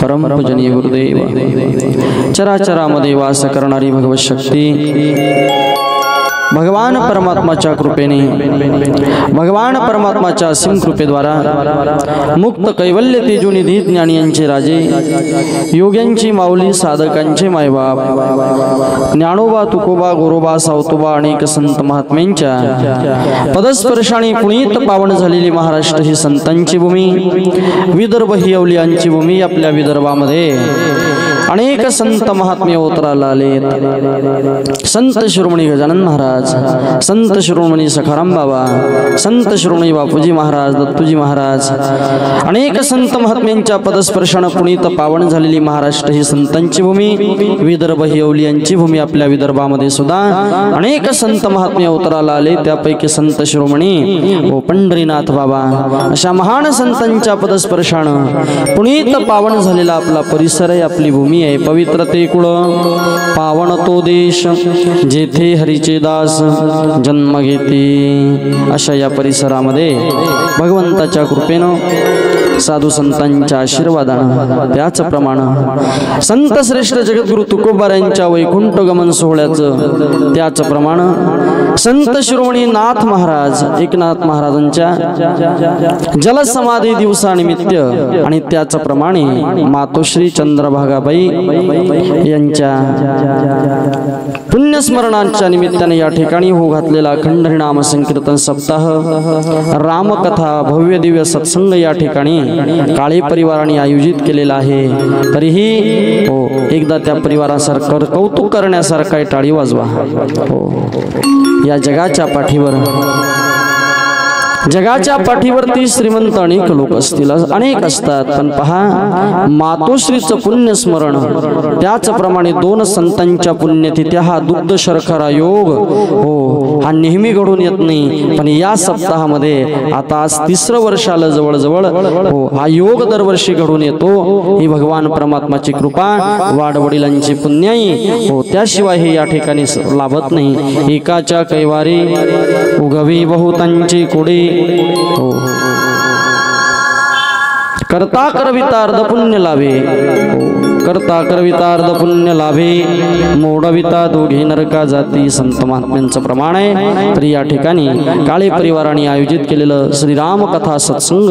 परम पूजनीय गुरुदेव, चराचरामध्ये वास करणारी भगवत शक्ती भगवान परमात्माच्या कृपेने, भगवान परमात्माच्या असीम कृपेद्वारा मुक्त कैवल्य तेजोनिधी ज्ञानी यांचे राजे, योग्यांची माऊली, साधकांचे मायबाप, ज्ञानोबा, तुकोबा, गोरोबा, सावतोबा अनेक संत महात्म्यांच्या पदस्पर्शाने पुनीत पावन झालेली महाराष्ट्र ही संतांची भूमी, विदर्भ ही अवलियांची भूमी. आपल्या विदर्भामध्ये अनेक संत महात्मे अवतराला आलेत. संत शिरोमणी गजानन महाराज, संत शिरोमणी सखाराम बाबा, संत शिरोमणी बापूजी महाराज, दत्तूजी महाराज, अनेक संत महात्म्यांच्या पदस्पर्शाने पुनीत पावन झालेली महाराष्ट्र ही संतांची भूमी, विदर्भ ही अवलियांची भूमी. आपल्या विदर्भामध्ये सुद्धा अनेक संत महात्मे अवतराला आले. त्यापैकी संत शिरोमणी व पंढरीनाथ बाबा अशा महान संतांच्या पदस्पर्शाने पुनीत पावन झालेला आपला परिसर आहे, आपली भूमी आहे. पवित्र ते कुळ, पावन तो देश, जेथे हरीचे दास जन्म घेते. अशा या परिसरामध्ये भगवंताच्या कृपेनं, साधू संतांच्या आशीर्वादानं, त्याचप्रमाणे संत श्रेष्ठ जगद्गुरु तुकोबारायांच्या वैकुंठ गमन सोहळ्याचं, त्याचप्रमाणे संत शिरोमणी नाथ महाराज एकनाथ महाराजांच्या जलसमाधी दिवसानिमित्त आणि त्याचप्रमाणे मातोश्री चंद्रभागाबाई यांच्या पुण्यस्मरणाच्या निमित्ताने या ठिकाणी हो घातलेला अखंड नाम संकीर्तन सप्ताह, रामकथा, भव्य दिव्य सत्संग या ठिकाणी काळे परिवाराने आयोजित केलेला आहे. तरीही हो एकदा त्या परिवारासारखं कौतुक करण्यासारखं टाळी वाजवा. हो या जगाच्या पाठीवरती श्रीमंत अनेक लोक असतील, अनेक असतात, पण पहा मातोश्रीचं पुण्यस्मरण, त्याचप्रमाणे दोन संतांच्या पुण्यतिथ्या, हा दुग्ध शर्करा योग हो हा नेहमी घडून येत नाही. पण या सप्ताहामध्ये आता आज 3रं वर्ष आलं जवळजवळ, हो हा योग दरवर्षी घडून येतो. ही भगवान परमात्माची कृपा, वाडवडिलांची पुण्याई हो, त्याशिवाय हे या ठिकाणी लाभत नाही. एकाच्या कैवारी उगवी बहुतांची कोडी हो, करता करवितार्ध पुण्य लाभे, करता करवितार्ध पुण्य लाभे, मोडविता दोघे नरका जाती. संत महात्म्यांचं प्रमाण आहे. तर या ठिकाणी काळे परिवाराने आयोजित केलेलं श्रीराम कथा सत्संग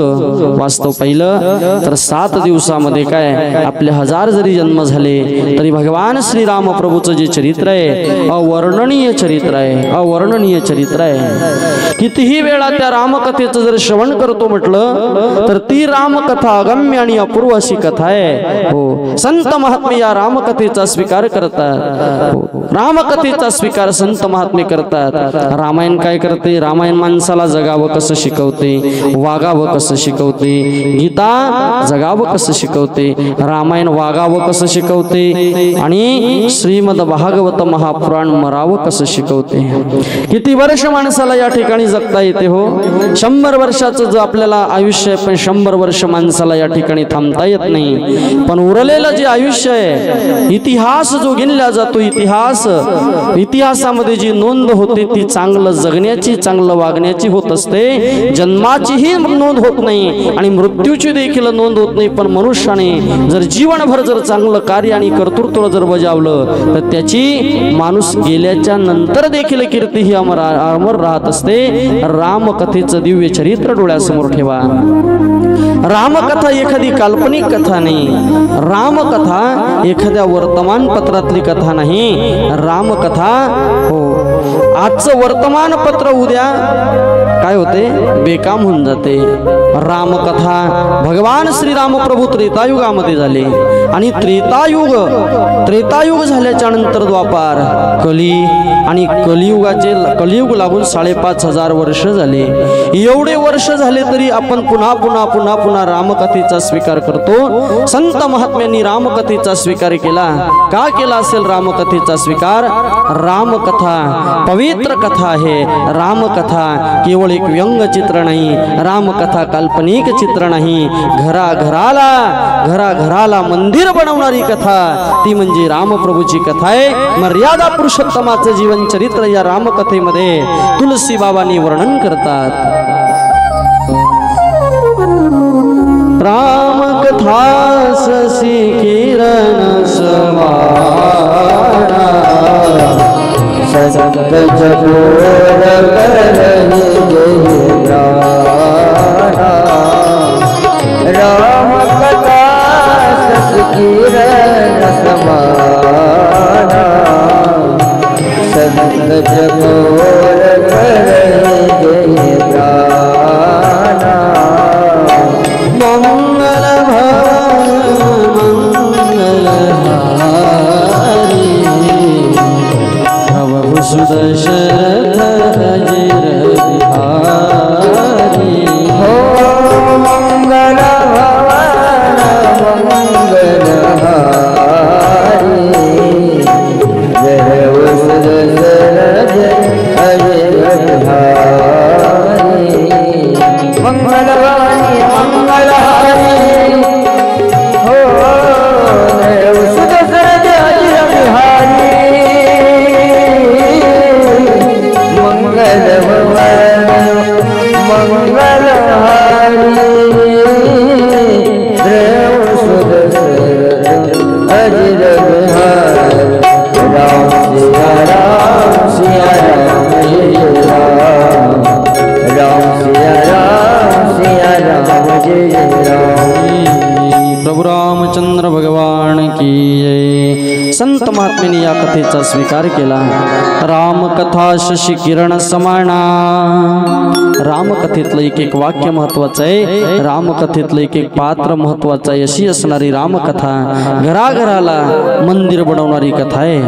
वास्तव पाहिलं तर 7 दिवसामध्ये काय आपले 1000 जरी जन्म झाले तरी भगवान श्रीराम प्रभूचं जे चरित्र आहे अवर्णनीय चरित्र आहे, अवर्णनीय चरित्र आहे. कितीही वेळा त्या रामकथेचं जर श्रवण करतो म्हटलं तर ती रामकथा अगम्य आणि अपूर्व अशी कथा आहे. हो संत महात्मे या रामकथेचा स्वीकार करतात. रामकथेचा स्वीकार संत महात्मे करतात. रामायण काय करते? रामायण माणसाला जगावं कसं शिकवते, वागावं कसं शिकवते. गीता जगावं कसं शिकवते, रामायण वागावं कसं शिकवते, आणि श्रीमद भागवत महापुराण मरावं कसं शिकवते. किती वर्ष माणसाला या ठिकाणी जगता येते? हो 100 वर्षाचं जो आपल्याला आयुष्य आहे, पण 100 वर्ष माणसाला या ठिकाणी थांबता येत नाही. पण उरलेलं जे आयुष्य आहे, इतिहास जो गिनला जातो, इतिहासामध्ये जी नोंद होते ती चांगलं जगण्याची, चांगलं वागण्याची होत असते. जन्माचीही नोंद होत नाही आणि मृत्यूची देखील नोंद होत नाही. पण मनुष्याने जर जीवनभर जर चांगलं कार्य आणि कर्तृत्व जर बजावलं तर त्याची माणूस गेल्याच्या नंतर देखील कीर्ती ही अमर राहत असते. रामकथेचं दिव्य चरित्र डोळ्यासमोर ठेवा. रामकथा एखादी काल्पनिक कथा नाही, रामकथा एखाद्या वर्तमानपत्रातली कथा नाही. रामकथा हो आजचं वर्तमानपत्र उद्या काय होते? बेकाम होऊन जाते. रामकथा भगवान श्रीराम प्रभू त्रेतायुगामध्ये झाले आणि त्रेतायुग झाल्याच्या नंतर द्वापार, कली आणि कलियुग लागून 5,500 वर्ष झाले. एवढे वर्ष झाले तरी आपण पुन्हा पुन्हा पुन्हा पुन्हा रामकथेचा स्वीकार करतो. संत महात्म्यांनी रामकथेचा स्वीकार केला. का केला असेल रामकथेचा स्वीकार? रामकथा पवित्र कथा आहे. रामकथा केवळ एक व्यंगचित्र नाही, रामकथा काल्पनिक चित्र नाही. घराघराला मंदिर बनवणारी कथा ती म्हणजे रामप्रभूची कथा आहे. मर्यादा पुरुषोत्तमाचं जीवन चरित्र या रामकथेमध्ये तुलसी बाबांनी वर्णन करतात. रामकथा शशि किरण समाना सजग जगोर करहि जय प्राणा राम कथा शशि किरण समाना सजग जगोर करहि जय प्राणा मंगल सुदशरथ अजिर बिहारी हो मंगल भवन मंगलहारी जय सुदशरथ अजिर बिहारी मंगल भवन मंगलहारी हो जय सुदशरथ अजिर बिहारी प्रभु रामचंद्र भगवान की जय। संत महात्म्याने या कथेचा स्वीकार केला। रामकथा शशि किरण समाना। रामकथेतलं एक एक वाक्य महत्वाचं आहे, रामकथेतलं एक एक पात्र महत्वाचं आहे। अशी असणारी रामकथा घराघराला मंदिर बनवणारी कथा आहे।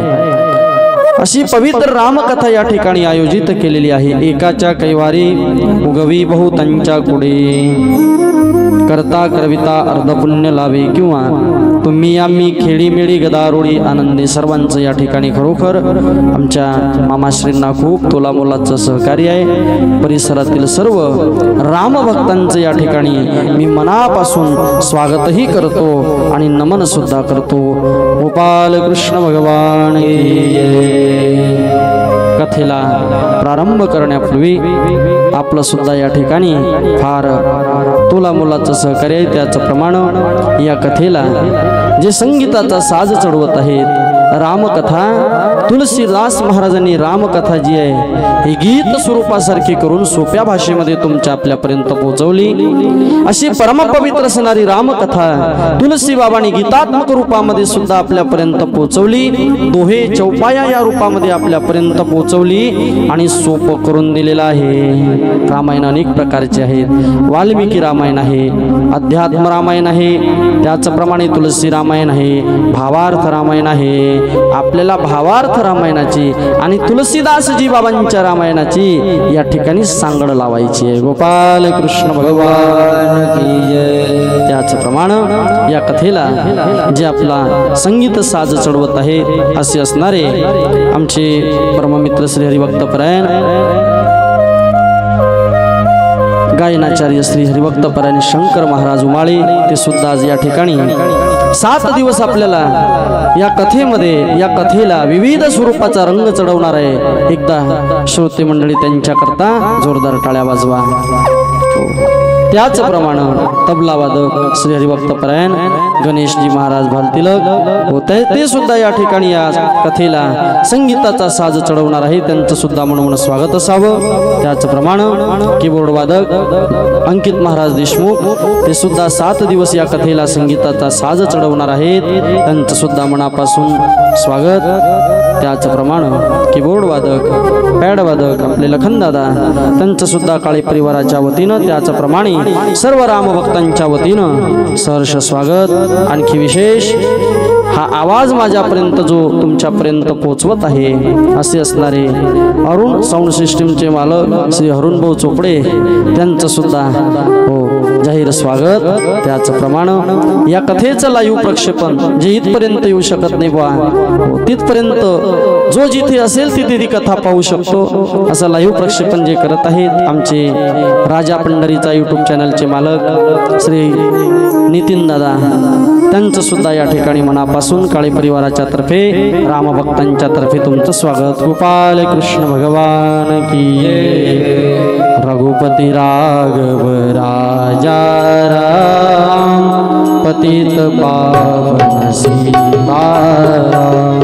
अशी पवित्र रामकथा या ठिकाणी आयोजित केलेली आहे। एकाच्या कैवारी उगवी बहुतांच्या कुडे करता करविता अर्धपुण्य लावे। किंवा तुम्ही आम्ही खेडीमेडी गदारोळी आनंदी सर्वांचं या ठिकाणी खरोखर आमच्या मामाश्रींना खूप तोलामोलाचं सहकार्य आहे। परिसरातील सर्व रामभक्तांचं या ठिकाणी मी मनापासून स्वागतही करतो आणि नमन सुद्धा करतो। गोपाल कृष्ण भगवान की जय। कथेला प्रारंभ करण्यापूर्वी आपलं सुद्धा या ठिकाणी फार तोलामोलाचं सहकार्य आहे। त्याचं प्रमाण या कथेला जे संगीताचा साज चढवत आहेत रामकथा तुलसीदास महाराजांनी रामकथा जी आहे ही गीत स्वरूपासारखी करून सोप्या भाषेमध्ये तुमच्या आपल्यापर्यंत पोहोचवली। अशी परमपवित्र असणारी रामकथा तुलसी बाबांनी गीतात्मक रूपामध्ये सुद्धा आपल्यापर्यंत पोहोचवली। दोहे चौपाया या रूपामध्ये आपल्यापर्यंत पोहोचवली आणि सोपं करून दिलेलं आहे। रामायण अनेक प्रकारचे आहेत। वाल्मिकी रामायण आहे, अध्यात्म रामायण आहे, त्याचप्रमाणे तुलसी रामायण आहे, भावार्थ रामायण आहे। आपल्याला भावार्थ रामायणाची आणि तुलसीदासजी बाबांच्या रामायणाची या ठिकाणी सांगड लावायची आहे। गोपाल कृष्ण भगवान की जय। त्याचप्रमाणे या कथेला जे आपला संगीत साज चढवत आहे असे असणारे आमचे परममित्र श्री हरिभक्तपरायण गायनाचार्य श्री हरिभक्तपरायण शंकर महाराज उमाळे ते सुद्धा आज या ठिकाणी 7 दिवस आपल्याला या कथेमध्ये या कथेला विविध स्वरूपाचा रंग चढवणार आहे। एकदा श्रोते मंडळी त्यांच्याकरता जोरदार टाळ्या वाजवा। त्याचप्रमाणे तबला वादक श्री हरिभक्तपरायण गणेशजी महाराज भालतिलक होते ते सुद्धा या ठिकाणी या कथेला संगीताचा साज चढवणार आहे। त्यांचं सुद्धा मनोमन स्वागत असावं। त्याचप्रमाणे कीबोर्ड वादक अंकित महाराज देशमुख ते सुद्धा 7 दिवस या कथेला संगीताचा साज चढवणार आहेत। त्यांचं सुद्धा मनापासून स्वागत। त्याचप्रमाणे कीबोर्ड वादक पॅड वादक आपले लखनदादा त्यांचं सुद्धा काळे परिवाराच्या वतीनं त्याचप्रमाणे सर्व रामभक्तांच्या वतीनं सहर्ष स्वागत। आणखी विशेष हा आवाज माझ्यापर्यंत जो तुमच्यापर्यंत पोहोचवत आहे असे असणारे अरुण साऊंड सिस्टीमचे मालक श्री हरुण भाऊ चोपडे त्यांचं सुद्धा हो जाहीर स्वागत। त्याचप्रमाणे या कथेचं लाईव्ह प्रक्षेपण जे इथपर्यंत येऊ शकत नाही बा तिथपर्यंत जो जिथे असेल तिथे ती कथा पाहू शकतो असं लाईव्ह प्रक्षेपण जे करत आहेत आमचे राजा पंढरीचा यूट्यूब चॅनलचे मालक श्री नितीन दादा त्यांचं सुद्धा या ठिकाणी मनापासून काळे परिवाराच्या तर्फे रामभक्तांच्या तर्फे तुमचं स्वागत। गोपाल कृष्ण भगवान रघुपति राघव राजा राम पतित पावन सीताराम।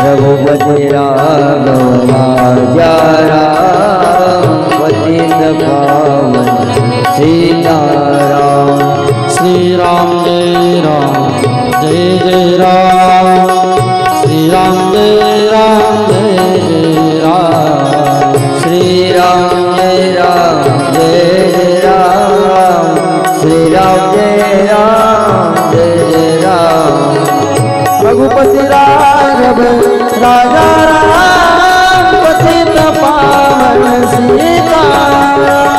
रघुपति राघव राजा राम पतित पावन सीताराम। श्री राम जय राम, श्री राम जय राम, जय राम। श्री राम जय राम, जय राम। श्री राम जय राम, जय राम। रघुपति राघव राजा राम पतित पावन सीताराम।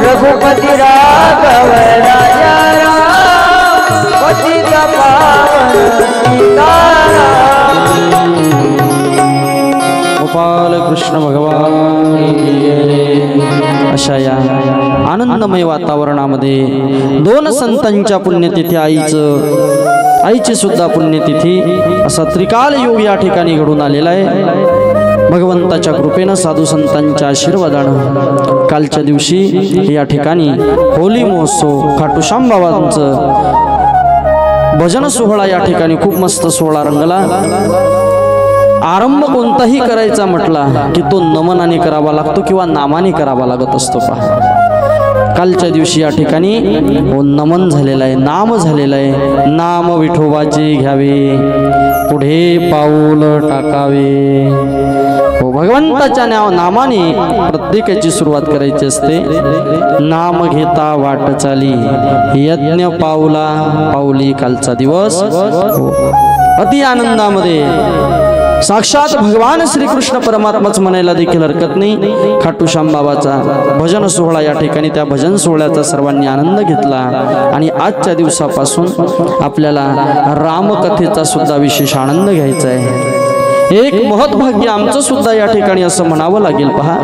रघुपति राघव राजा राम पतित पावन सीताराम। गोपाल कृष्ण भगवान की जय। अशा या आनंदमय वातावरणामध्ये दोन संतांच्या पुण्यतिथी आईची सुद्धा पुण्यतिथी असा त्रिकाल योग या ठिकाणी घडून आलेला आहे। भगवंताच्या कृपेनं साधू संतांच्या आशीर्वादानं कालच्या दिवशी या ठिकाणी होली महोत्सव खाटूश्याम बाबांचं भजन सोहळा या ठिकाणी खूप मस्त सोहळा रंगला। आरंभ कोणताही करायचा म्हटला की तो नमनाने करावा लागतो किंवा नामाने करावा लागत असतो। पहा कालच्या दिवशी या ठिकाणी नमन झालेलं आहे, नाम झालेलं आहे। नाम विठोबाचे घ्यावे, पुढे पाऊल टाकावे। हो भगवंताच्या नामाने प्रत्येकाची सुरुवात करायची असते। नाम घेता वाट चाली, यज्ञ पाऊला पाऊली कालचा दिवस अति आनंदामध्ये साक्षात भगवान श्रीकृष्ण परमात्माच म्हणायला देखील हरकत नाही। खाटूश्याम बाबाचा भजन सोहळा या ठिकाणी त्या भजन सोहळ्याचा सर्वांनी आनंद घेतला आणि आजच्या दिवसापासून आपल्याला रामकथेचा सुद्धा विशेष आनंद घ्यायचा आहे। एक महत्भाग्य आमचं सुद्धा या ठिकाणी असं म्हणावं लागेल। पहा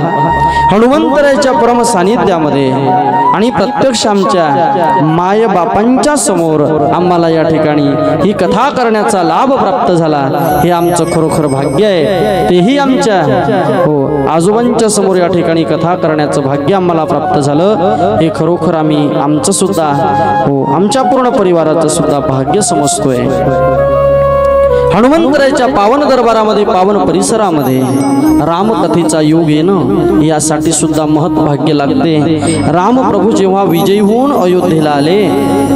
हनुमंतरायाच्या परम सानिध्यामध्ये आणि प्रत्यक्ष आमच्या माय बापांच्या समोर आम्हाला या ठिकाणी ही कथा करण्याचा लाभ प्राप्त झाला, हे आमचं खरोखर भाग्य आहे। तेही आमच्या आजोबांच्या समोर या ठिकाणी कथा करण्याचं भाग्य आम्हाला प्राप्त झालं, हे खरोखर आम्ही आमचं सुद्धा आमच्या पूर्ण परिवाराचं सुद्धा भाग्य समजतोय। हनुमंतरायाच्या पावन दरबारामध्ये पावन परिसरामध्ये रामकथेचा योग येणं यासाठी सुद्धा महत्भाग्य लागते। रामप्रभू जेव्हा विजयी होऊन अयोध्येला आले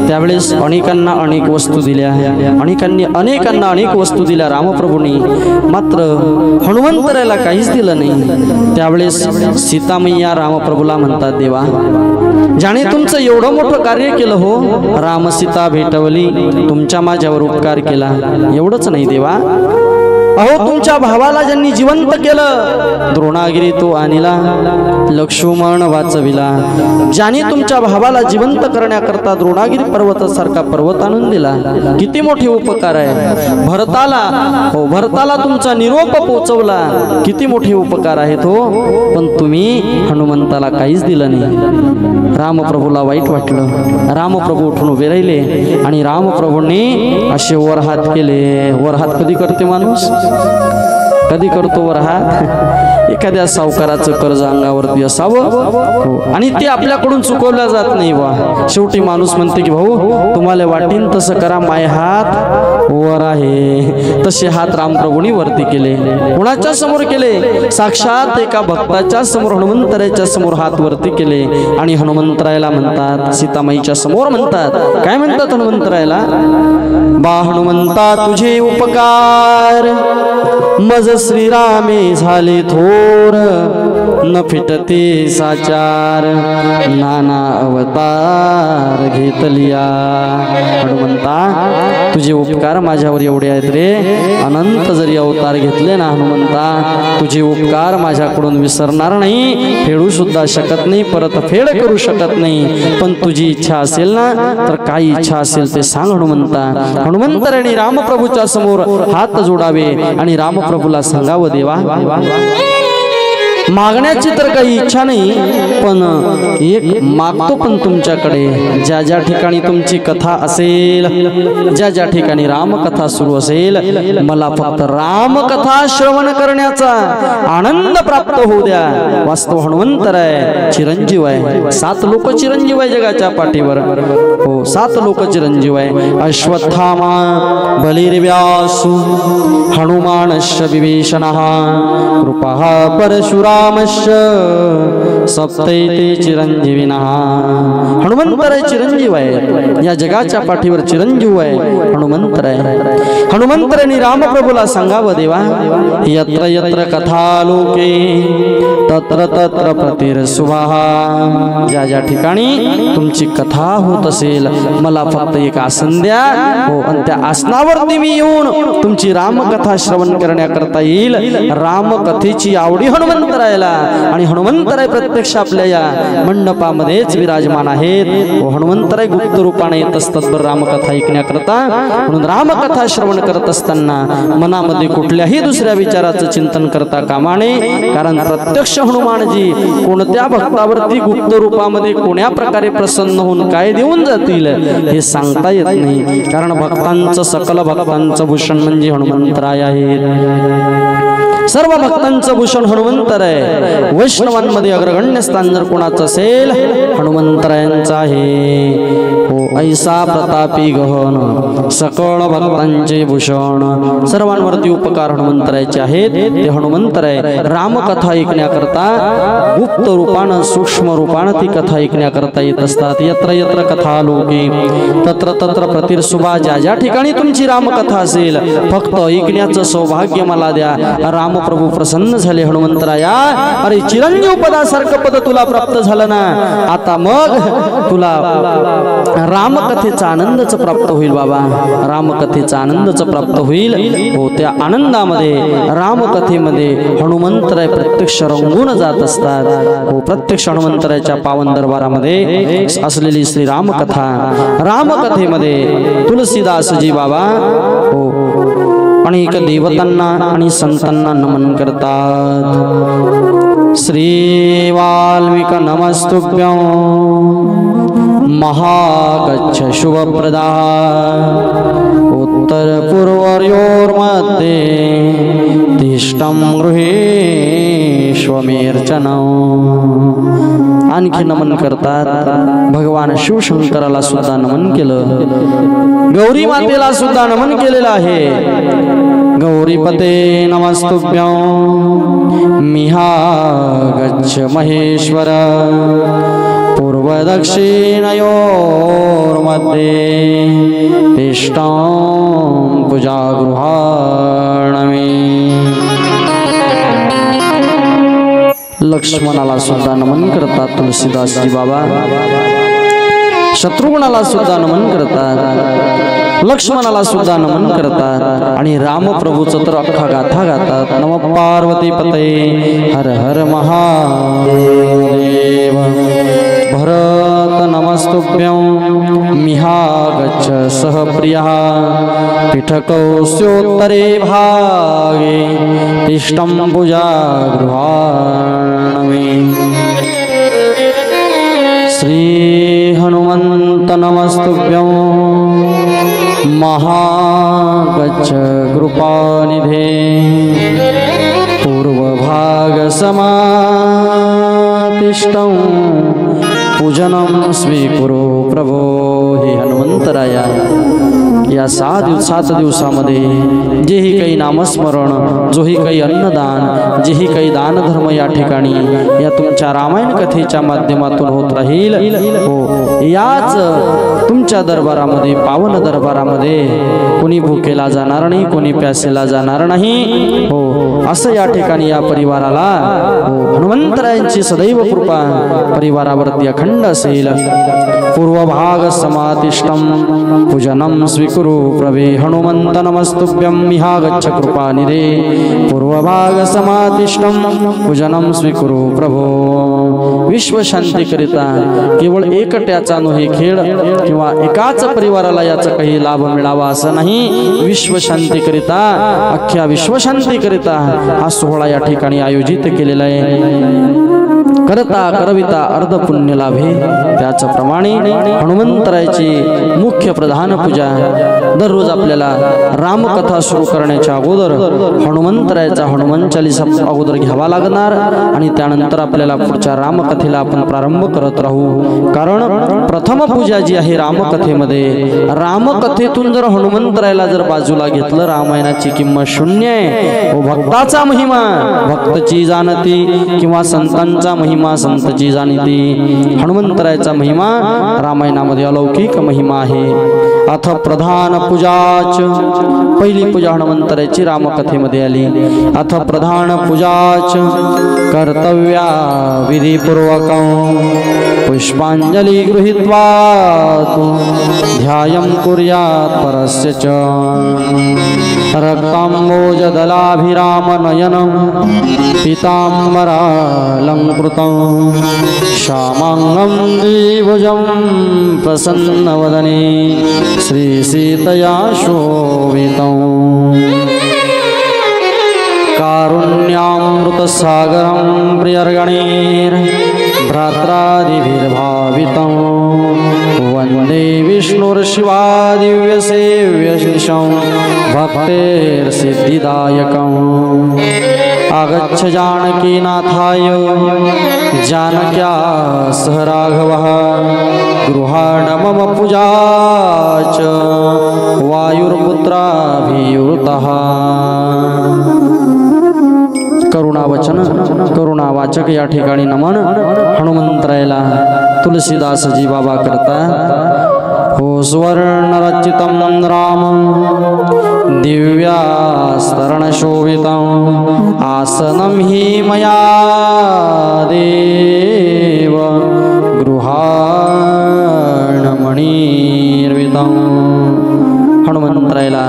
त्यावेळेस अनेकांना अनेक वस्तू दिल्या, अनेकांना अनेक वस्तू दिल्या रामप्रभूंनी, मात्र हनुमंतरायाला काहीच दिलं नाही। त्यावेळेस सीतामैया रामप्रभूला म्हणतात, देवा ज्याने तुमचं एवढं मोठं कार्य केलं हो, राम सीता भेटवली, तुमच्या माझ्यावर उपकार केला, एवढंच नाही देवा, अहो तुमच्या भावाला ज्यांनी जिवंत केलं द्रोणागिरी तो आणला, लक्ष्मण वाचविला, ज्याने तुमच्या भावाला जिवंत करण्याकरता द्रोणागिरी पर्वतासारखा पर्वत आणून दिला, किती मोठे उपकार आहे। भरताला तुमचा निरोप पोचवला, किती मोठे उपकार आहेत हो, पण तुम्ही हनुमंताला काहीच दिलं नाही। रामप्रभूला वाईट वाटलं, रामप्रभू उठून उभे राहिले आणि रामप्रभूंनी असे वर हात केले। वर हात कधी करते माणूस, कधी करतो वर हात? एखाद्या सावकाराचं कर्ज अंगावरती असावं आणि ते आपल्याकडून चुकवलं जात नाही। वा शेवटी माणूस म्हणते की भाऊ तुम्हाला वाटेन तसं करा, माय हात वर आहे। तसे हात रामप्रभूंनी वरती केले। कुणाच्या समोर केले? साक्षात एका भक्ताच्या समोर, हनुमंतरायाच्या समोर हात वरती केले आणि हनुमंतरायाला म्हणतात, सीतामाईच्या समोर म्हणतात, काय म्हणतात हनुमंतरायाला? बा हनुमंता तुझे उपकार मज श्रीरामे झाले थोर, न फिटते साचार नाना अवतार घेतलिया। हनुमंता तुझे उपकार माझ्यावर एवढे आहेत रे, अनंत जरी अवतार घेतले ना हनुमंता, तुझे उपकार माझ्याकडून विसरणार नाही, फेडू सुद्धा शकत नाही, परत फेड करू शकत नाही, पण तुझी इच्छा असेल ना तर काही इच्छा असेल ते सांग हनुमंता। हनुमंतरायाने रामप्रभूच्या समोर हात जोडावे आणि रामप्रभूला सांगावं, देवा मागण्याची तर काही इच्छा नाही, पण एक मागतो पण तुमच्याकडे, ज्या ज्या ठिकाणी तुमची कथा असेल, ज्या ज्या ठिकाणी रामकथा सुरू असेल, मला फक्त रामकथा श्रवण करण्याचा आनंद प्राप्त होऊ द्या. वास्तव हनुमंतर आहे, चिरंजीव आहे. 7 लोक चिरंजीव आहे जगाच्या पाठीवर. हो, 7 लोक चिरंजीव आहे. अश्वत्थामा, बलिर्व्यासु, हनुमानश्च विभीषणः, कृपः परशुरामश्च, सप्तैते चिरंजीविनः. हनुमंतर चिरंजीव आहे, या जगाच्या पाठीवर चिरंजीव आहे. हनुमंतर आहे. हनुमंतरांनी रामप्रभूला सांगावं, देवा यत्र यत्र कथा लोके तत्र तत्र प्रतिरसुभः. ज्या ज्या ठिकाणी तुमची कथा होत असेल, मला फक्त एक आसन द्या. हो, आणि त्या आसनावरती मी येऊन तुमची रामकथा श्रवण करण्याकरता येईल. रामकथेची आवडी हनुमंतरायला, आणि हनुमंतराय प्रत्यक्ष आपल्या या मंडपामध्येच विराजमान आहेत. हनुमंतराय गुप्त रूपाने येत असतात बरं रामकथा ऐकण्याकरता. म्हणून रामकथा श्रवण करत असताना मनामध्ये कुठल्याही दुसऱ्या विचाराचं चिंतन करता कामा नये. कारण प्रत्यक्ष हनुमानजी कोणत्या भक्तावरती गुप्त रूपामध्ये कोण्या प्रकारे प्रसन्न होऊन काय देऊन जातील हे सांगता येत नाही. कारण भक्तांचं, सकल भक्तांचं भूषण म्हणजे हनुमंतराय आहेत. सर्व भक्तांचं भूषण हनुमंतर आहे. वैष्णवांमध्ये अग्रगण्य स्थान जर कोणाचं असेल, हनुमंतरायांचं आहे. हो, ऐसा प्रतापी गहन, सकळ भक्तांचे भूषण. सर्वांवरती उपकार हनुमंतरायचे आहेत. ते हनुमंतर आहे. रामकथा ऐकण्याकरता गुप्त रूपानं, सूक्ष्म रूपानं ती कथा ऐकण्याकरता येत असतात. यत्र यत्र कथा लोके तत्र तत्र प्रतिरसुभा. ज्या ज्या ठिकाणी तुमची रामकथा असेल, फक्त ऐकण्याचं सौभाग्य मला द्या. रामप्रभू प्रसन्न झाले. हनुमंतराया, अरे चिरंजीव पदासारखं पद तुला प्राप्त झालं ना, आता मग तुला रामकथेचा आनंदच प्राप्त होईल बाबा. रामकथेचा आनंदच प्राप्त होईल. हो, त्या आनंदामध्ये, रामकथेमध्ये हनुमंतराय प्रत्यक्ष रंगून जात असतात. हो, प्रत्यक्ष हनुमंतरायच्या पावन दरबारामध्ये असलेली श्री रामकथा, रामकथेमध्ये तुलसीदासजी बाबा हो अनेक देवतांना आणि संतांना नमन करतात. श्री वाल्मिक नमस्तुभ्यं महागच्छ शुभप्रदा. उत्तर पूर्वयोर्मध्ये तिष्ठं गृहेष्वमेर्चनं. आणखी नमन करतात. भगवान शिवशंकराला सुद्धा नमन केलं, गौरी मातेला सुद्धा नमन केलेलं आहे. गौरीपते नमस्तुभ्यं मिहागच्छ महेश्वर. पूर्व दक्षिणयोर्मध्ये तिष्ठं पूजागृहाणमे. लक्ष्मणाला सुद्धा नमन करतात तुलसीदासजी बाबा. शत्रुघ्नाला सुद्धा नमन करतात, लक्ष्मणाला सुद्धा नमन करतात. आणि रामप्रभूचं तर अख्खा गाथा गातात. नम पार्वती पतये हर हर महादेव. भरत नमस्तुभ्यं मिहागच्छ सह प्रियः. पीठकौस्योत्तरे भागे तिष्ठं पूजागृहाणमे. श्री हनुमंत नमस्तुभ्यं महागच्छ कृपानिधे. पूर्वभाग समातिष्ठं पूजनं स्वीकुरु प्रभो. हे हनुमंतराया, या 7 दिवसामध्ये जेही काही नामस्मरण, जोही काही अन्नदान, जेही काही दानधर्म या ठिकाणी या तुमच्या रामायण कथेच्या माध्यमातून होत राहील. हो, याच तुमच्या दरबारामध्ये, पावन दरबारामध्ये कोणी भुकेला जाणार नाही, कोणी प्यासेला जाणार नाही. हो, असं या ठिकाणी या परिवाराला हो हनुमंतरायांची सदैव कृपा परिवारावरती अखंड असेल. पूर्वभाग समातिष्ठं पूजनं स्वीकुरु स्वीकुरु प्रभे हनुमंत नमस्तुभ्यं मिहागच्छ कृपानिधे पूर्वभाग समातिष्ठं पूजनं स्वीकुरु प्रभो। विश्वशांतीकरिता केवळ एकट्याचा नव्हे खेळ किंवा एकाच परिवाराला याचा काही लाभ मिळावा असं नाही, विश्वशांतीकरिता अख्ख्या विश्वशांतीकरिता हा सोहळा या ठिकाणी आयोजित केलेला आहे। करता करविता अर्ध पुण्य लाभे, त्याचप्रमाणे हनुमंतरायाची मुख्य प्रधान पूजा दररोज आपल्याला रामकथा सुरू करण्याच्या अगोदर हनुमंतरायाचा हनुमान चालीसा अगोदर घ्यावा लागणार आणि त्यानंतर आपल्याला पुढच्या रामकथेला आपण प्रारंभ करत राहू। कारण प्रथम पूजा जी आहे रामकथेमध्ये, रामकथेतून जर हनुमंतरायाला जर बाजूला घेतलं रामायणाची किंमत शून्य आहे। भक्ताचा महिमा भक्तची जाणती किंवा संतांचा महिमा संतची जाणती। हनुमंतरायाचा महिमा रामायणामध्ये अलौकिक महिमा आहे। अथ प्रधान पूजाच, पहिली पूजा हनुमंतरायाची रामकथेमध्ये आली। अथ प्रधान पूजाच कर्तव्या विधिपूर्वकं पुष्पांजली गृहीत्वा ध्यायं कुर्यात् परस्य च रक्ताम्बोजदलाभिरामनयनं पीताम्बरालङ्कृतं श्यामाङ्गं द्विभुजं प्रसन्नवदने श्रीसीतया शोभितं कारुण्यामृतसागरं प्रियर्गणैर्भ्रात्रादिभिर्भावितं वन्दे विष्णुर्शिवादिव्यसेव्यशीशं भक्तेर्सिद्धिदायकम् आगच्छ जानकीनाथाय जानक्या सह राघवः गृहाण मम पूजा च वायुर्पुत्राभियुतः। करुणावचन करुणावाचक या ठिकाणी नमन हनुमंतरायाला तुलसीदासजी बाबा करता। हो सुवर्णरचितं राम दिव्यास्तरणशोभितं आसनं हि मया देव गृहाणमणिर्वितं। हनुमंतरायाला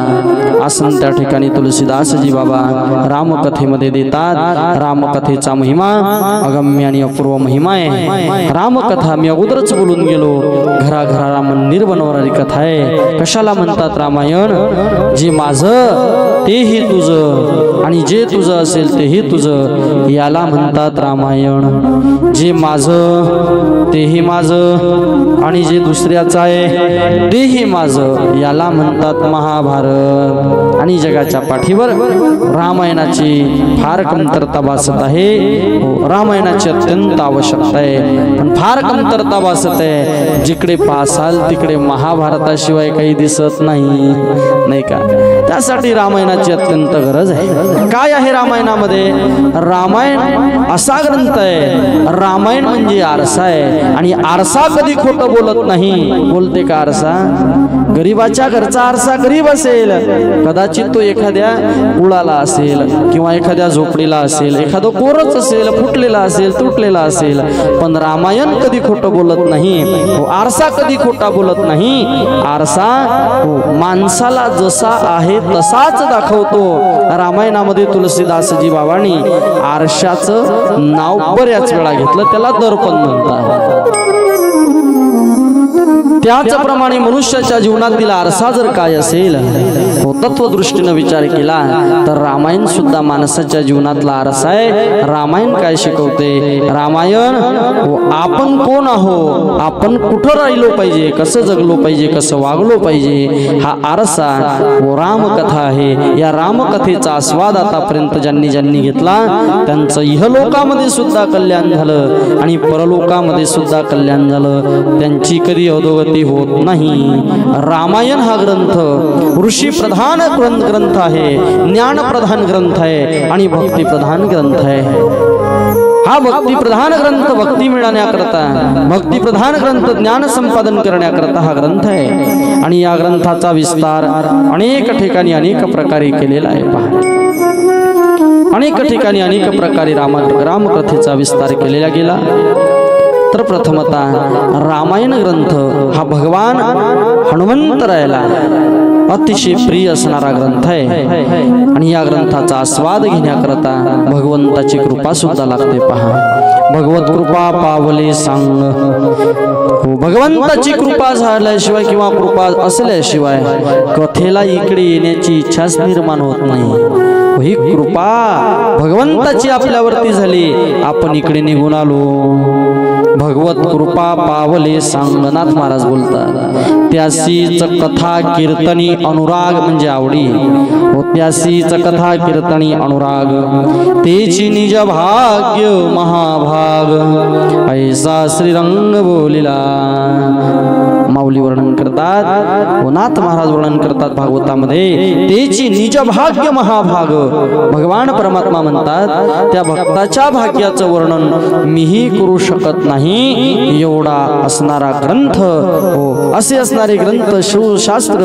आसन त्या ठिकाणी तुलसीदासजी बाबा रामकथेमध्ये देतात। रामकथेचा महिमा अगम्य आणि अपूर्व महिमा आहे। रामकथा मी अगोदरच बोलून गेलो, घराघराला मंदिर बनवणारी कथा आहे। कशाला म्हणतात रामायण? जे माझं तेही तुझं आणि जे तुझं असेल तेही तुझं, याला म्हणतात रामायण। जे माझं तेही माझं आणि जे दुसऱ्याचं आहे तेही माझं, याला म्हणतात महाभारत। आणि जगाच्या पाठीवर रामायणाची फार कमतरता भासत आहे। रामायणाची अत्यंत आवश्यकता आहे, पण फार कमतरता भासत आहे। जिकडे पासाल तिकडे महाभारताशिवाय काही दिसत नाही, नाही का? त्यासाठी रामायणाची अत्यंत गरज आहे। काय आहे रामायणामध्ये? रामायण असा ग्रंथ आहे, रामायण म्हणजे आरसा आहे आणि आरसा कधी खोटं बोलत नाही। बोलते का आरसा? गरीबाच्या घरचा आरसा गरीब असेल, कदाचित तो एखाद्या कुळाला असेल किंवा एखाद्या झोपडीला असेल, एखादं कोरच असेल, फुटलेला असेल, तुटलेला असेल, पण रामायण कधी खोटं बोलत नाही। आरसा कधी खोटा बोलत नाही। आरसा माणसाला जसा आहे तसाच दाखवतो। रामायणामध्ये तुलसीदासजी बाबांनी आरशाचं नाव बऱ्याच वेळा घेतलं, त्याला दर्पण म्हणतात। त्याचप्रमाणे मनुष्याच्या जीवनातील आरसा जर काय असेल, तत्वदृष्टीने विचार केला तर रामायण सुद्धा माणसाच्या जीवनातला आरसा आहे। रामायण काय शिकवते? रामायण आपण कोण आहो, आपण कुठं राहिलो पाहिजे, कसं जगलो पाहिजे, कसं वागलो पाहिजे, हा आरसा रामकथा आहे। या रामकथेचा आस्वाद आतापर्यंत ज्यांनी ज्यांनी घेतला त्यांचं इहलोकामध्ये सुद्धा कल्याण झालं आणि परलोकामध्ये सुद्धा कल्याण झालं, त्यांची कधी अधोगती होत नाही। रामायण हा ग्रंथ ऋषी प्रधान ग्रंथ आहे, ज्ञान प्रधान ग्रंथ आहे आणि भक्ती प्रधान ग्रंथ आहे। हा भक्ती प्रधान ग्रंथ भक्ती मिळवण्याकरता, भक्ती प्रधान ग्रंथ ज्ञान संपादन करण्याकरता हा ग्रंथ आहे। आणि या ग्रंथाचा विस्तार अनेक ठिकाणी अनेक प्रकारे केलेला आहे। पहा, अनेक ठिकाणी अनेक प्रकारे रामकथेचा विस्तार केलेला गेला। तर प्रथमतः रामायण ग्रंथ हा भगवान हनुमंतरायाला अतिशय प्रिय असणारा ग्रंथ आहे आणि या ग्रंथाचा आस्वाद घेण्याकरता भगवंताची कृपा सुद्धा लागते पहा. भगवत कृपा पावले सांग. हो, भगवंताची कृपा झाल्याशिवाय किंवा कृपा असल्याशिवाय कथेला इकडे येण्याची इच्छाच निर्माण होत नाही. ही कृपा भगवंताची आपल्यावरती झाली, आपण इकडे निघून आलो. भगवत कृपा पावले सांगनाथ महाराज बोलतात. त्यासीच कथा कीर्तनी अनुराग म्हणजे आवडी. व त्यासीच कथा कीर्तनी अनुराग तेची निज भाग्य महाभाग ऐसा श्रीरंग बोलिला. माऊली वर्णन करतात व नाथ महाराज वर्णन करतात भागवतामध्ये. तेची निज भाग्य महाभाग. भगवान परमात्मा म्हणतात त्या भक्ताच्या भाग्याचं वर्णन मीही करू शकत नाही एवढा असणारा ग्रंथ. हो, असे असणारे ग्रंथ शिवशास्त्र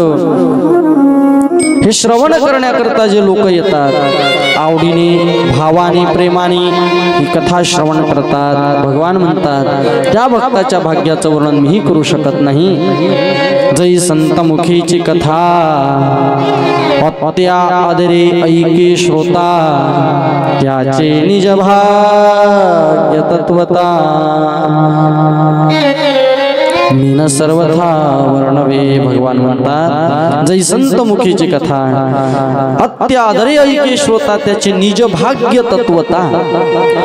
हे श्रवण करण्याकरता जे लोक येतात आवडीने भावाने प्रेमाने ही कथा श्रवण करतात. भगवान म्हणतात त्या भक्ताच्या भाग्याचं वर्णन मीही करू शकत नाही. जै संतमुखीची कथा त्या आदरे ऐके श्रोता त्याचे निज भाग्य तत्वता. मीन सर्वथा वर्णवे. भगवान म्हणतात जै संत मुखीची कथा अत्यादरे ऐके श्रोता त्याचे निज भाग्य तत्वता.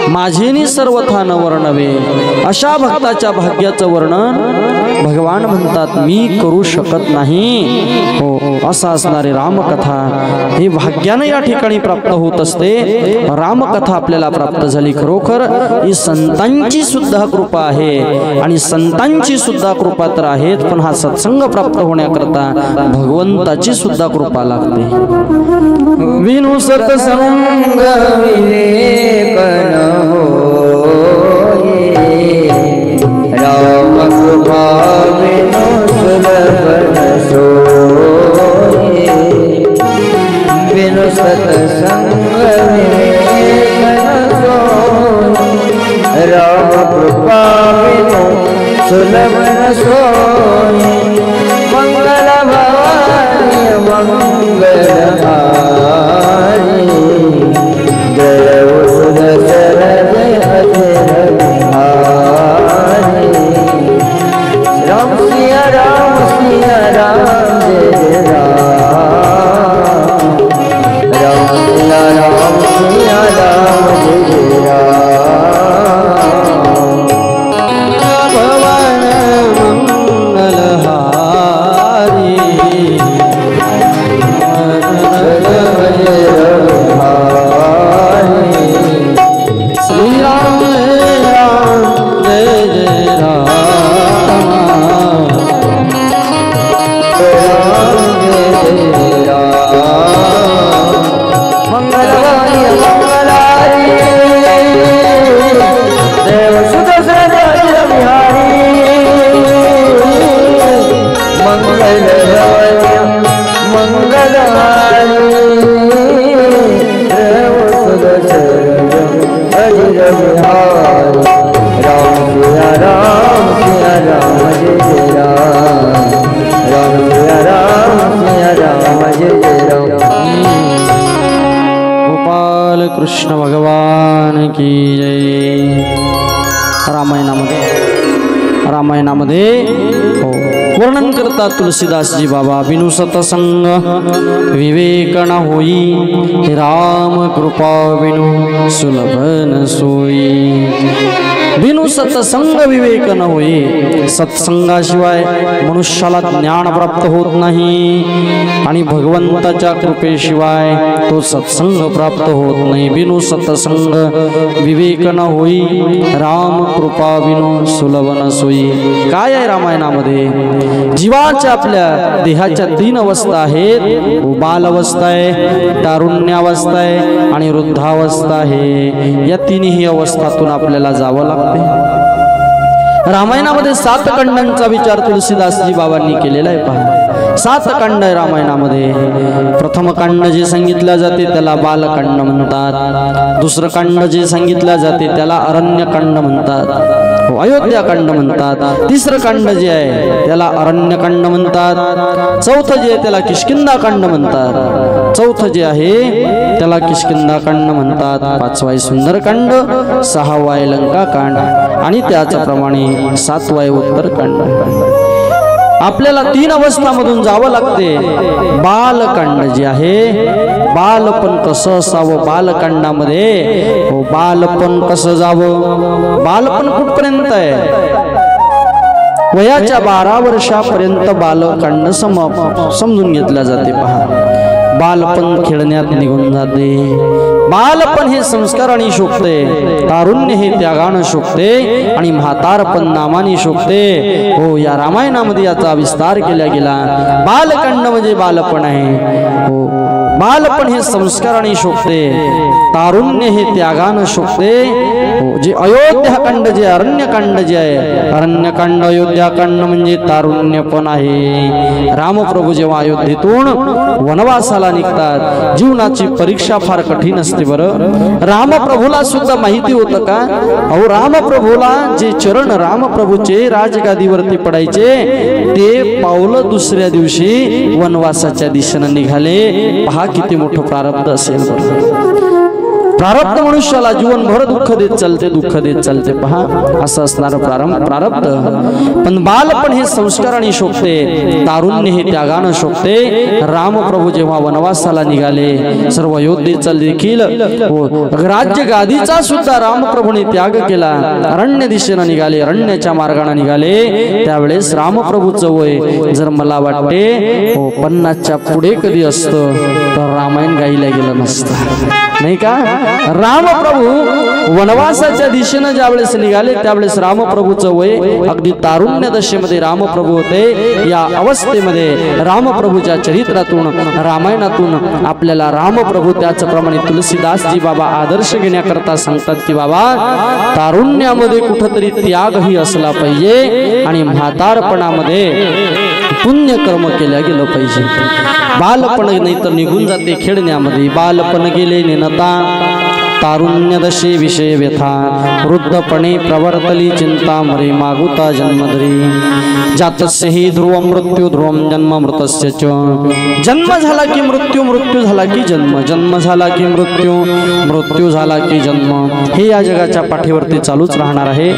माझेनी सर्वथा न वर्णवे. अशा भक्ताच्या भाग्याचं वर्णन भगवान म्हणतात मी करू शकत नाही. हो, असा असणारे रामकथा ही भाग्याने या ठिकाणी प्राप्त होत असते. रामकथा आपल्याला प्राप्त झाली. खरोखर ही संतांची सुद्धा कृपा आहे आणि संतांची सुद्धा कृपा तर आहेत, पण हा सत्संग प्राप्त होण्याकरता भगवंताची सुद्धा कृपा लागते. विनु सत्संग विलेपन होय राम कृपा विनु सुलभन सोय. विनु सत्संग विलेपन सोय राम कृपा विनु सुलभन सोय. मंगल भवानी मंगलहारी जय सुदर्शन जय अजय बिहारी. राम सिया राम जय जय राम. राम सिया राम जय जय राम. भवन मंगलहारी श्री राम जय जय राम. मंगलवाणी मंगलारी देव सुदर्शन जय बिहारी. मंगल मंगलहारी देव सुदर्शन जय बिहारी. राम सिया राम जय जय राम. राम सिया राम जय जय राम. गोपाल कृष्ण भगवान की जय. रामायणामध्ये हो वर्णन करतात तुलसीदासजी बाबा. विनु सतसंग विवेक न होई राम कृपा विनु सुलभन सोई. विनु सत्संग विवेक न होई. सत्संगाशिवाय मनुष्याला ज्ञान प्राप्त होत नाही आणि भगवंताच्या कृपेशिवाय तो सत्संग प्राप्त होत नाही. विनु सत्संग विवेक न होई राम कृपा विनु सुलभन सोई. काय आहे रामायणामध्ये? जीवाच्या आपल्या देहाच्या 3 अवस्था आहेत. बाल अवस्था आहे, तारुण्यावस्था आहे आणि वृद्धावस्था आहे. या 3ही अवस्थातून आपल्याला जावं लागतं. रामायणामध्ये 7 खंडांचा विचार तुलसीदासजी बाबांनी केलेला आहे. पहा 7 खंड आहे रामायणामध्ये. प्रथम खंड जे सांगितलं जाते त्याला बालखंड म्हणतात. दुसरं खंड जे सांगितलं जाते त्याला अरण्यखंड म्हणतात. अयोध्याकांड म्हणतात. तिसरं कांड जे आहे त्याला अरण्यकांड म्हणतात. चौथं जे आहे त्याला किष्किंधाकांड म्हणतात. चौथं जे आहे त्याला किष्किंधाकांड म्हणतात. पाचवा आहे सुंदरकांड, सहावा आहे लंकाकांड आणि त्याचप्रमाणे सातवा आहे उत्तरकांड. आपल्याला 3 अवस्थामधून जावं लागते. बालकांड जे आहे, बालपण कसं असावं बालकांडामध्ये, बालपण कसं जावं, बालपण कुठपर्यंत आहे, वयाच्या 12 वर्षापर्यंत बालकांड समजून घेतल्या जाते. पहा, बालपण खेळण्यात निघून जाते. बालपण हे संस्काराने शोभते, तारुण्य हे त्यागानं शोभते आणि म्हातारपण नामाने शोभते. हो, या रामायणामध्ये याचा विस्तार केला गेला. बालकांड म्हणजे बालपण आहे. हो, बालपण हे संस्काराने शोभते, तारुण्य हे त्यागानं शोभते. हो, जे अयोध्याकांड जे अरण्यकांड जे आहे, अरण्यकांड अयोध्याकांड म्हणजे तारुण्यपण आहे. रामप्रभू जेव्हा अयोध्येतून वनवासाला निघतात, जीवनाची परीक्षा फार कठीण असते. बरं, रामप्रभूला सुद्धा माहिती होतं का? अहो, रामप्रभूला जे चरण रामप्रभूचे राजगादीवरती पडायचे ते पावलं दुसऱ्या दिवशी वनवासाच्या दिशेनं निघाले. पहा किती मोठं प्रारब्ध असेल. प्रारब्ध मनुष्याला जीवनभर दुःख देत चालते, दुःख देत चालते. पहा, असं असणारं प्रारब्ध. पण बालपण हे संस्काराने शोभते, तारुण्य हे त्यागानं शोभते. रामप्रभू जेव्हा वनवासाला निघाले, सर्व अयोध्येचा देखील राज्य गादीचा सुद्धा रामप्रभूने त्याग केला. अरण्य दिशेनं निघाले, अरण्याच्या मार्गाने निघाले. त्यावेळेस रामप्रभूचं वय जर मला वाटते 50च्या पुढे कधी असतं तर रामायण गायला गेलं नसतं, नाही का? रामप्रभू वनवासाच्या दिशेनं ज्यावेळेस निघाले त्यावेळेस रामप्रभूचं वय अगदी तारुण्य दशेमध्ये रामप्रभू होते. या अवस्थेमध्ये रामप्रभूच्या चरित्रातून, रामायणातून आपल्याला रामप्रभू त्याचप्रमाणे तुलसीदासजी बाबा आदर्श घेण्याकरता सांगतात की बाबा, तारुण्यामध्ये कुठंतरी त्यागही असला पाहिजे आणि म्हातारपणामध्ये पुण्यकर्म केल्या गेलं पाहिजे. बालपण नाही तर निघून जाते खेळण्यामध्ये. बालपण गेले नेनता, तारुण्य दशे विषय व्यथा, वृद्धपणे प्रवर्तली चिंता, मरे मागुता जन्मधरी. जातस्य हि ध्रुवं मृत्यू ध्रुवं जन्म मृतस्य च. जन्म झाला की मृत्यू, मृत्यू झाला की जन्म, जन्म झाला की मृत्यू, मृत्यू झाला की जन्म. हे या जगाच्या पाठीवरती चालूच राहणार आहे.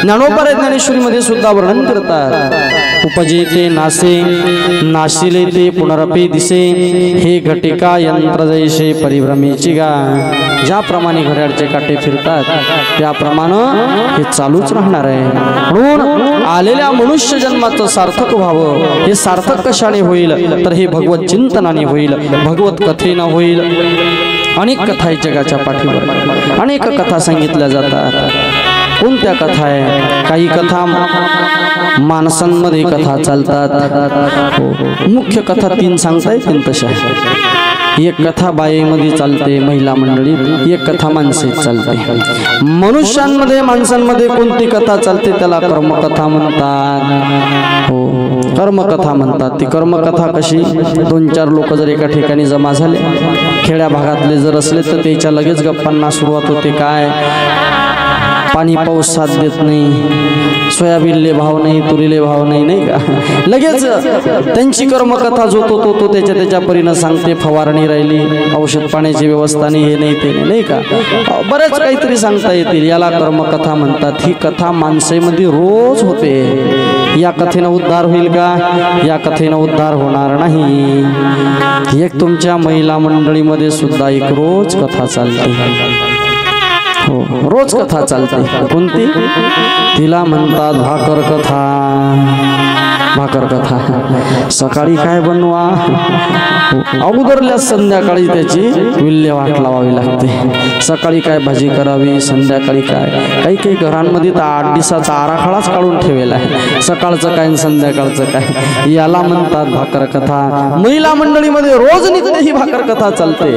ज्ञानोबा ज्ञानेश्वरीमध्ये सुद्धा वर्णन करतात. उपजे ते नासे, नाशिले ते पुनरपी दिसे, हे घटिका यंत्र जैसे परिभ्रमेची गा. ज्याप्रमाणे घड्याळचे काटे फिरतात त्याप्रमाणे हे चालूच राहणार आहे. म्हणून आलेल्या मनुष्य जन्माचं सार्थक व्हावं, हे सार्थक कशाने होईल तर हे भगवत चिंतनाने होईल, भगवत कथेनं होईल. अनेक कथा आहेत जगाच्या पाठीवर, अनेक कथा सांगितल्या जातात. कोणत्या कथा आहे? काही कथा माणसांमध्ये कथा चालतात. मुख्य कथा 3 सांगता येतील तशा. एक कथा बाईमध्ये चालते, महिला मंडळीत. एक कथा माणसेत चालते. मनुष्यांमध्ये, माणसांमध्ये कोणती कथा चालते त्याला कर्मकथा म्हणतात. हो, कर्मकथा म्हणतात. ती कर्मकथा कशी? 2-4 लोक जर एका ठिकाणी जमा झाले, खेड्या भागातले जर असले तर त्याच्या लगेच गप्पांना सुरुवात होते. काय? पाणी पाऊस साथ देत नाही, सोयाबीनले भाव नाही, तुरीले भाव नाही, नाही का? लगेच त्यांची कर्मकथा जो तो त्याच्या परीनं सांगते. फवारणी राहिली, औषध पाण्याची व्यवस्था नाही, हे नाही ते नाही का? बरेच काहीतरी सांगता येतील. याला कर्मकथा म्हणतात. ही कथा माणसामध्ये रोज होते. या कथेनं उद्धार होईल का? या कथेनं उद्धार होणार नाही. एक तुमच्या महिला मंडळीमध्ये सुद्धा एक रोज कथा चालते. हो, रोज कथा चालते. कोणती? तिला म्हणतात भाकर कथा. भाकर कथा. सकाळी काय बनवा, अगोदरल्या संध्याकाळी त्याची विल्हेवाट लावावी लागते. सकाळी काय भाजी करावी, संध्याकाळी काय. काही काही घरांमध्ये तर 8 दिवसाचा आराखडाच काढून ठेवलेला आहे. सकाळचं काय, संध्याकाळचं काय. याला म्हणतात भाकर कथा. महिला मंडळीमध्ये रोज नित्य ही भाकर कथा चालते.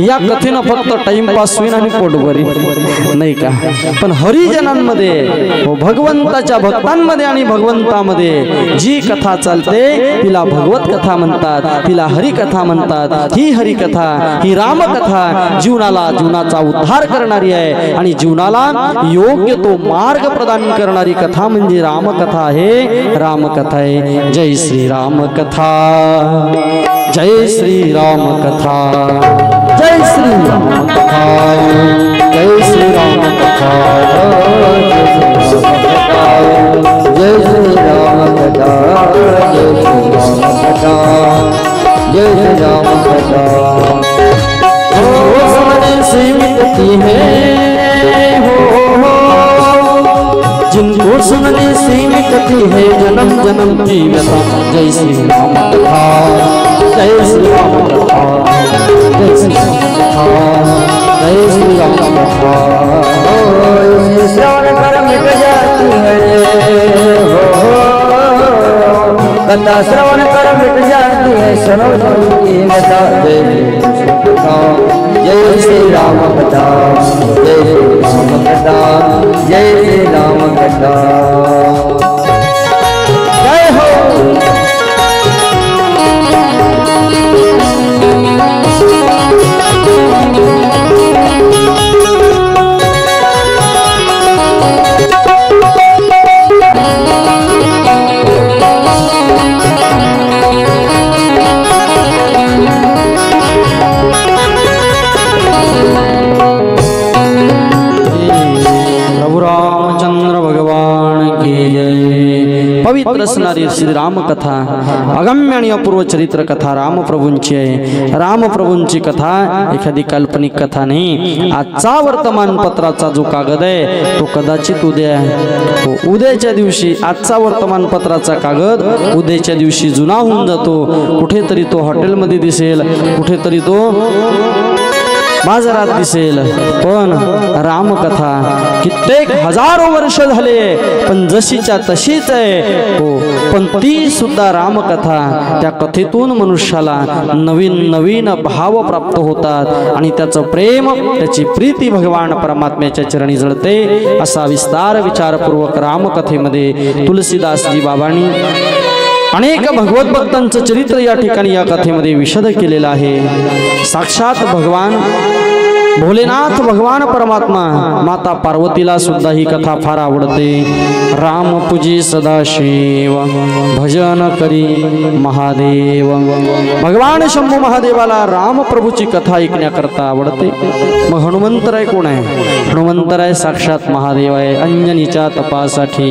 या कथेनं फक्त टाइमपास होईल आणि पोटभरी, नाही का? पण हरिजनांमध्ये, भगवंताच्या भक्तांमध्ये आणि भगवंतामध्ये जी कथा चालते तिला भगवत कथा म्हणतात, तिला हरिकथा म्हणतात। ही हरिकथा, ही रामकथा जीवनाचा उद्धार करणारी आहे आणि जीवनाला योग्य तो मार्ग प्रदान करणारी कथा म्हणजे रामकथा आहे, रामकथा आहे। जय श्री राम कथा, जय श्री राम कथा, जय श्री राम कथा, जय श्री राम कथा, जय श्री राम कथा, जय श्री राम कथा, जय श्री राम कथा। ओ सुनने से मिटती है हो, जिनको सुनने से मिटती है जन्म जन्म की व्यथा। जय श्री राम कथा, जय श्री राम कथा, जय श्री राम कथा, जय श्री राम कथा। श्रवण कर मिट जाती है कथा, श्रवण कर मिट जाती है सर्व की व्यथा। जय श्री राम कथा, जय श्री राम कथा, जय श्री राम कथा। जय हो। पवित्र असणारी श्री राम कथा, अगम्य आणि अपूर्व चरित्र कथा रामप्रभूंची आहे। रामप्रभूंची कथा एखादी काल्पनिक कथा नाही। आजचा वर्तमानपत्राचा जो कागद आहे तो कदाचित उद्याच्या दिवशी, आजचा वर्तमानपत्राचा कागद उद्याच्या दिवशी जुना होऊन जातो। कुठेतरी तो हॉटेलमध्ये दिसेल, कुठेतरी तो बाजारात दिसेल, पण रामकथा कित्येक हजारो वर्ष झाले पण जशीच्या तशीच आहे हो। पण ती सुद्धा रामकथा, त्या कथेतून मनुष्याला नवीन नवीन भाव प्राप्त होतात आणि त्याचं प्रेम, त्याची प्रीती भगवान परमात्म्याच्या चरणी जळते। असा विस्तार विचारपूर्वक रामकथेमध्ये तुलसीदासजी बाबांनी अनेक भगवत भक्तांचं चरित्र या ठिकाणी या कथेमध्ये विशद केलेलं आहे। साक्षात भगवान भोलेनाथ, भगवान परमात्मा, माता पार्वतीला सुद्धा ही कथा फार आवडते। राम पूजी सदाशिव, भजन करी महादेव। भगवान शंभू महादेवाला राम प्रभूची कथा ऐकण्याकरता आवडते। मग हनुमंतराय कोण आहे? हनुमंतराय साक्षात महादेव आहे। अंजनीच्या तपासाठी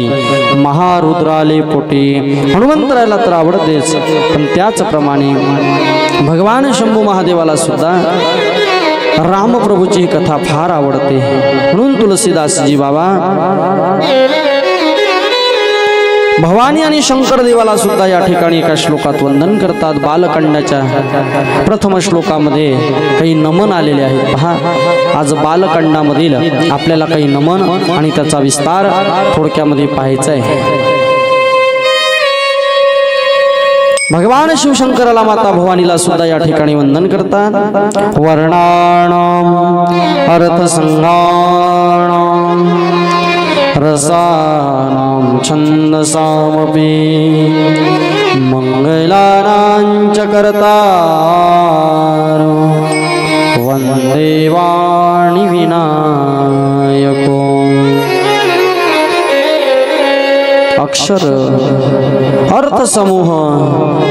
महारुद्राले पोटी हनुमंतरायला तर आवडतेच, पण त्याचप्रमाणे भगवान शंभू महादेवाला सुद्धा रामप्रभूची ही कथा फार आवडते। म्हणून तुलसीदासजी बाबा भवानी आणि शंकर देवाला सुद्धा या ठिकाणी एका श्लोकात वंदन करतात। बालकांडाच्या प्रथम श्लोकामध्ये काही नमन आलेले आहेत। पहा, आज बालकांडामधील आपल्याला काही नमन आणि त्याचा विस्तार थोडक्यामध्ये पाहायचा आहे। भगवान शिवशंकराला, माता भवानीला सुद्धा या ठिकाणी वंदन करतात। वर्णाणाम अर्थसंगाणाम रसानां छन्दसामपि मंगलानां च कर्तारो वन्दे वाणी विनायको। अक्षर, अर्थ समूह,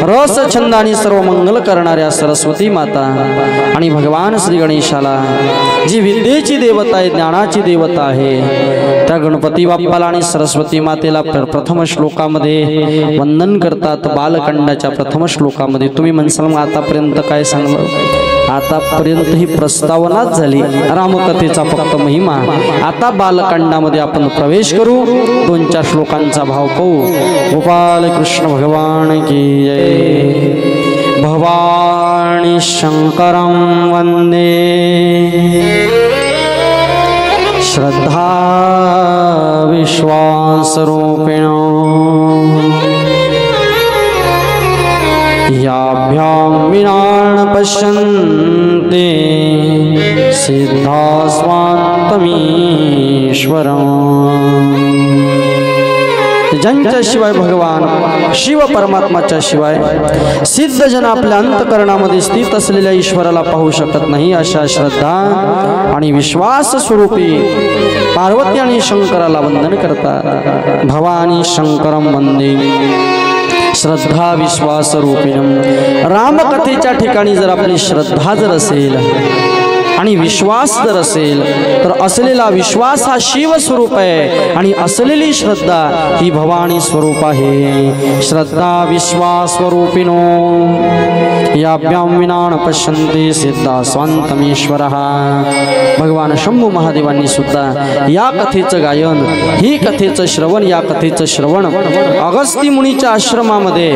रस छंद आणि सर्व मंगल करणाऱ्या सरस्वती माता आणि भगवान श्री गणेशाला, जी विद्येची देवता आहे, ज्ञानाची देवता आहे, त्या गणपती बाप्पाला आणि सरस्वती मातेला प्रथम श्लोकामध्ये वंदन करतात। बालकांडाच्या प्रथम श्लोकामध्ये तुम्ही म्हणसाल मग आतापर्यंत काय सांगलं? आतापर्यंत ही प्रस्तावनाच झाली रामकथेचा फक्त महिमा। आता बालकांडामध्ये आपण प्रवेश करू, 2-4 श्लोकांचा भाव पाहू। गोपाल कृष्ण भगवान की जय। भवानी शंकरं वंदे श्रद्धा विश्वास रूपिणो याभ्यां विनान पश्यन्ते सिद्धा स्वात्मीश्वरम्। ज्यांच्याशिवाय भगवान शिव परमात्माच्या शिवाय सिद्ध जन आपल्या अंतकरणामध्ये स्थित असलेल्या ईश्वराला पाहू शकत नाही, अशा श्रद्धा आणि विश्वास स्वरूपी पार्वती आणि शंकराला वंदन करतात. भवानी शंकरम वंदे श्रद्धा विश्वास रूपिणम. रामकथेच्या ठिकाणी जर आपली श्रद्धा जर असेल आणि विश्वास जर असेल तर असलेला विश्वास हा शिव स्वरूप आहे आणि असलेली श्रद्धा ही भवानी स्वरूप आहे. श्रद्धा विश्वास स्वरूपिणो याभ्याम विनान पश्यन्ते सिद्धा स्वांतमेश्वरः. भगवान शंभू महादेवांनी सुद्धा या कथेचं गायन, ही कथेचं श्रवण, या कथेचं श्रवण अगस्ती मुनीच्या आश्रमामध्ये,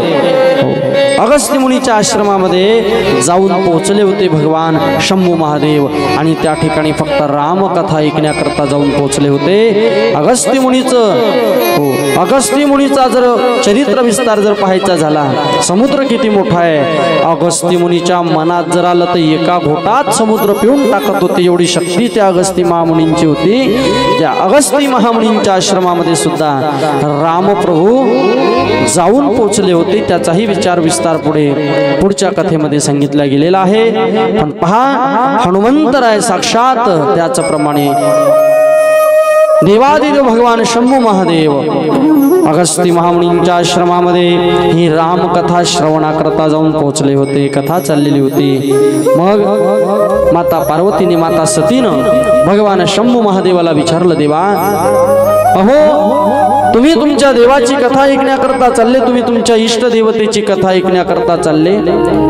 अगस्ती मुनीच्या आश्रमामध्ये जाऊन पोहोचले होते भगवान शंभू महादेव. आणि त्या ठिकाणी फक्त रामकथा ऐकण्याकरता जाऊन पोहोचले होते. अगस्ती मुनीचा जर चरित्र विस्तार जर पाहायचा झाला, समुद्र किती मोठा आहे. अगस्ती मुनीच्या मनात जर आलं तर एका घोटात समुद्र पिऊन टाकत होते, एवढी शक्ती त्या अगस्ती महामुनींची होती. त्या अगस्ती महामुनींच्या आश्रमामध्ये सुद्धा रामप्रभू जाऊन पोहोचले होते. त्याचाही विचार विस्तार पुढच्या कथेमध्ये सांगितला गेलेला आहे. पण पहा, हनुमंतराय साक्षात त्याचप्रमाणे देवादिदेव भगवान शंभू महादेव अगस्ती महामुनींच्या आश्रमामध्ये ही रामकथा श्रवणाकरता जाऊन पोहोचले होते. कथा चाललेली होती. मग माता पार्वतीने, माता सतीनं भगवान शंभू महादेवाला विचारलं, देवा अहो तुम्ही तुमच्या देवाची कथा ऐकण्याकरता चालले, तुम्ही तुमच्या इष्टदेवतेची कथा ऐकण्याकरता चालले,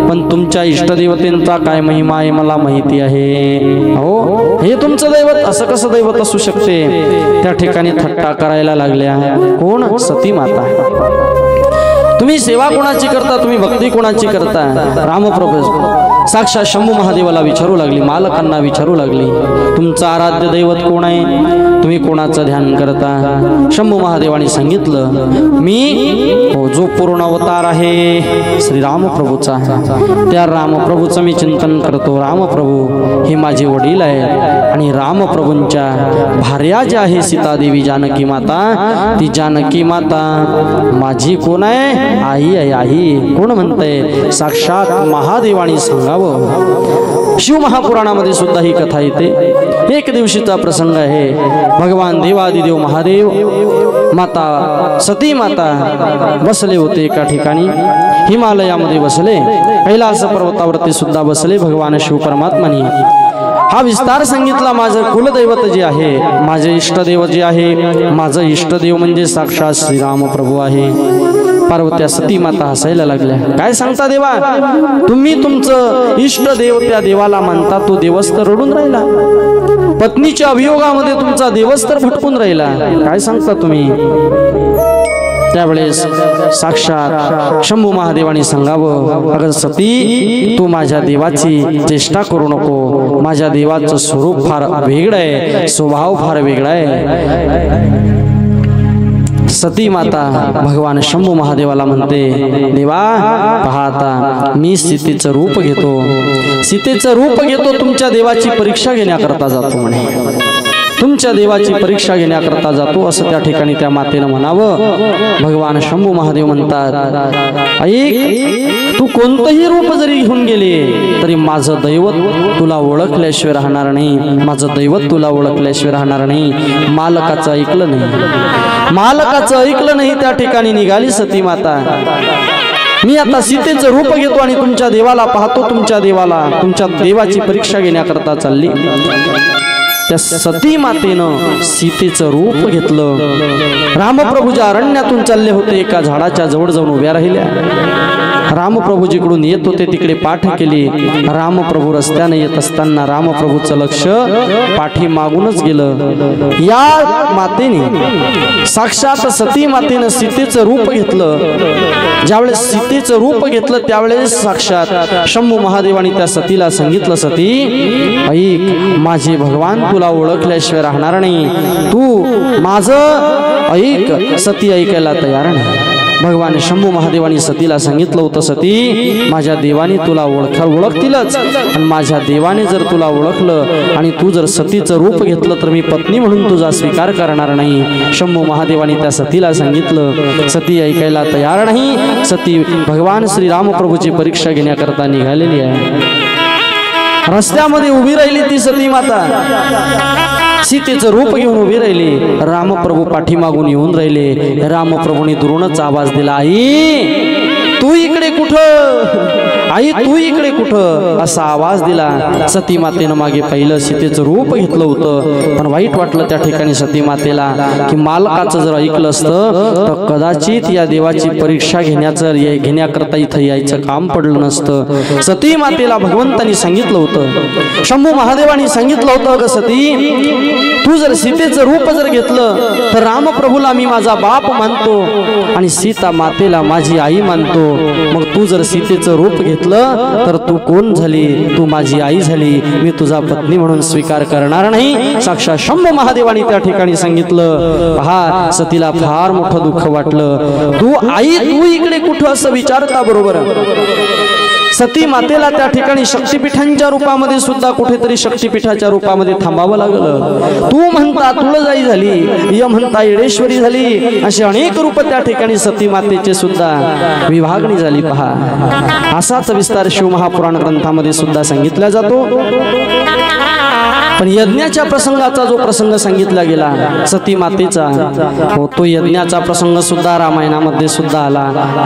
पण तुमच्या इष्टदेवतेंचा काय महिमा आहे मला माहिती आहे. हो, हे तुमचं दैवत असं कसं दैवत असू शकते. त्या ठिकाणी थट्टा करायला लागल्या. कोण? सती माता. तुम्ही सेवा कोणाची करता, तुम्ही भक्ती कोणाची करता. रामप्रभू साक्षात शंभू महादेवाला विचारू लागली, मालकांना विचारू लागली, तुमचं आराध्य दैवत कोण आहे, तुम्ही कोणाचं ध्यान करता. शंभू महादेवाने सांगितलं, मी जो पूर्ण अवतार आहे श्री रामप्रभूचा, त्या रामप्रभूचं मी चिंतन करतो. रामप्रभू हे माझे वडील आहे आणि रामप्रभूंच्या भार्या ज्या आहे सीतादेवी जानकी माता, ती जानकी माता माझी कोण आहे? आई आहे. आई कोण म्हणतंय? साक्षात महादेवानी सांगावं. शिव महापुराणामध्ये सुद्धा ही कथा येते. एक दिवशीचा प्रसंग आहे. भगवान देवादिदेव महादेव, माता सती माता बसले होते एका ठिकाणी, हिमालयामध्ये बसले, कैलास पर्वतावरती सुद्धा बसले. भगवान शिव परमात्माने हा विस्तार सांगितला, माझं कुलदैवत जे आहे, माझे इष्टदेव जे आहे, माझं इष्टदेव म्हणजे साक्षात श्रीराम प्रभू आहे. पार्वत्या सती माता हसायला लागल्या. काय सांगता देवा, तुम्ही तुमचं इष्टदेव त्या देवाला मानता, तो देवस्थ रडून राहिला. पत्नीच्या अभियोगामध्ये तुमचा देवस्थ भटकून राहिला. काय सांगता तुम्ही? त्यावेळेस साक्षात शंभू महादेवाने सांगावं, अगं सती, तू माझ्या देवाची चेष्टा करू नको. माझ्या देवाचं स्वरूप फार वेगळं आहे, स्वभाव फार वेगळा आहे. सती माता भगवान शंभू महादेवाला म्हणते, देवा पहा, आता मी सीतेचं रूप घेतो, सीतेचं रूप घेतो, तुमच्या देवाची परीक्षा घेण्याकरता जातो म्हणे. तुमच्या देवाची परीक्षा घेण्याकरता जातो असं त्या ठिकाणी त्या मातेनं म्हणावं. भगवान शंभू महादेव म्हणतात, ऐक, तू कोणतंही रूप जरी घेऊन गेले तरी माझं दैवत तुला ओळखल्याशिवाय राहणार नाही. माझं दैवत तुला ओळखल्याशिवाय राहणार नाही. मालकाचं ऐकलं नाही, मालकाचं ऐकलं नाही. त्या ठिकाणी निघाली सती माता, मी आता सीतेचं रूप घेतो आणि तुमच्या देवाला पाहतो, तुमच्या देवाला, तुमच्या देवाची परीक्षा घेण्याकरता चालली. त्या सती मातेनं सीतेचं रूप घेतलं. रामप्रभूच्या अरण्यातून चालले होते, एका झाडाच्या जवळ जाऊन उभ्या राहिल्या. रामप्रभू जिकडून येत होते तिकडे पाठ केली. रामप्रभू रस्त्याने येत असताना रामप्रभूचं लक्ष पाठी मागूनच गेलं. या मातेने, साक्षात सती मातेनं सीतेचं रूप घेतलं. ज्यावेळेस सीतेचं रूप घेतलं त्यावेळेस साक्षात शंभू महादेवाने त्या सतीला सांगितलं, सती ऐक, माझे भगवान तुला ओळखल्याशिवाय राहणार नाही. तू माझं ऐक. सती ऐकायला तयार नाही. भगवान शंभू महादेवानी सतीला सांगितलं होतं, सती माझ्या देवाने तुला ओळखतीलच, आणि माझ्या देवाने जर तुला ओळखलं आणि तू जर सतीचं रूप घेतलं तर मी पत्नी म्हणून तुझा स्वीकार करणार नाही. शंभू महादेवाने त्या सतीला सांगितलं. सती ऐकायला तयार नाही. सती भगवान श्री रामप्रभूची परीक्षा घेण्याकरता निघालेली आहे. रस्त्यामध्ये उभी राहिली ती सती माता, सीतेचं रूप घेऊन उभी राहिली. रामप्रभू पाठीमागून येऊन राहिले. रामप्रभूने दुरूनच आवाज दिला, आई तू इकडे कुठं, आई तू इकडे कुठं, असा आवाज दिला. सती मातेनं मागे पाहिलं, सीतेचं रूप घेतलं होतं, पण वाईट वाटलं त्या ठिकाणी सती मातेला की मालकाचं जर ऐकलं असतं तर कदाचित या देवाची परीक्षा घेण्याकरता इथं यायचं काम पडलं नसतं. सती मातेला भगवंतानी सांगितलं होतं, शंभू महादेवानी सांगितलं होतं, ग सती तू जर सीतेचं रूप जर घेतलं तर रामप्रभूला मी माझा बाप मानतो आणि सीता मातेला माझी आई मानतो. मग तू जर सीतेचं रूप घेतलं तर तू कोण झाली, तू माझी आई झाली, मी तुझा पत्नी म्हणून स्वीकार करणार नाही. साक्षात शंभू महादेवानी त्या ठिकाणी सांगितलं. पहा, सतीला फार मोठं दुःख वाटलं. तू आई तू इकडे कुठं असं विचारता बरोबर सती मातेला त्या ठिकाणी शक्तिपीठांच्या रूपामध्ये सुद्धा कुठेतरी शक्तिपीठाच्या रूपामध्ये थांबावं लागलं. तू म्हणता तुळजाई झाली, य म्हणता येडेश्वरी झाली, असे अनेक रूप त्या ठिकाणी सती मातेचे सुद्धा विभागणी झाली. पहा, असाच विस्तार शिवमहापुराण ग्रंथामध्ये सुद्धा सांगितला जातो. पण यज्ञाच्या प्रसंगाचा जो प्रसंग सांगितला गेला सती मातेचा, तो यज्ञाचा प्रसंग सुद्धा रामायणामध्ये सुद्धा आला.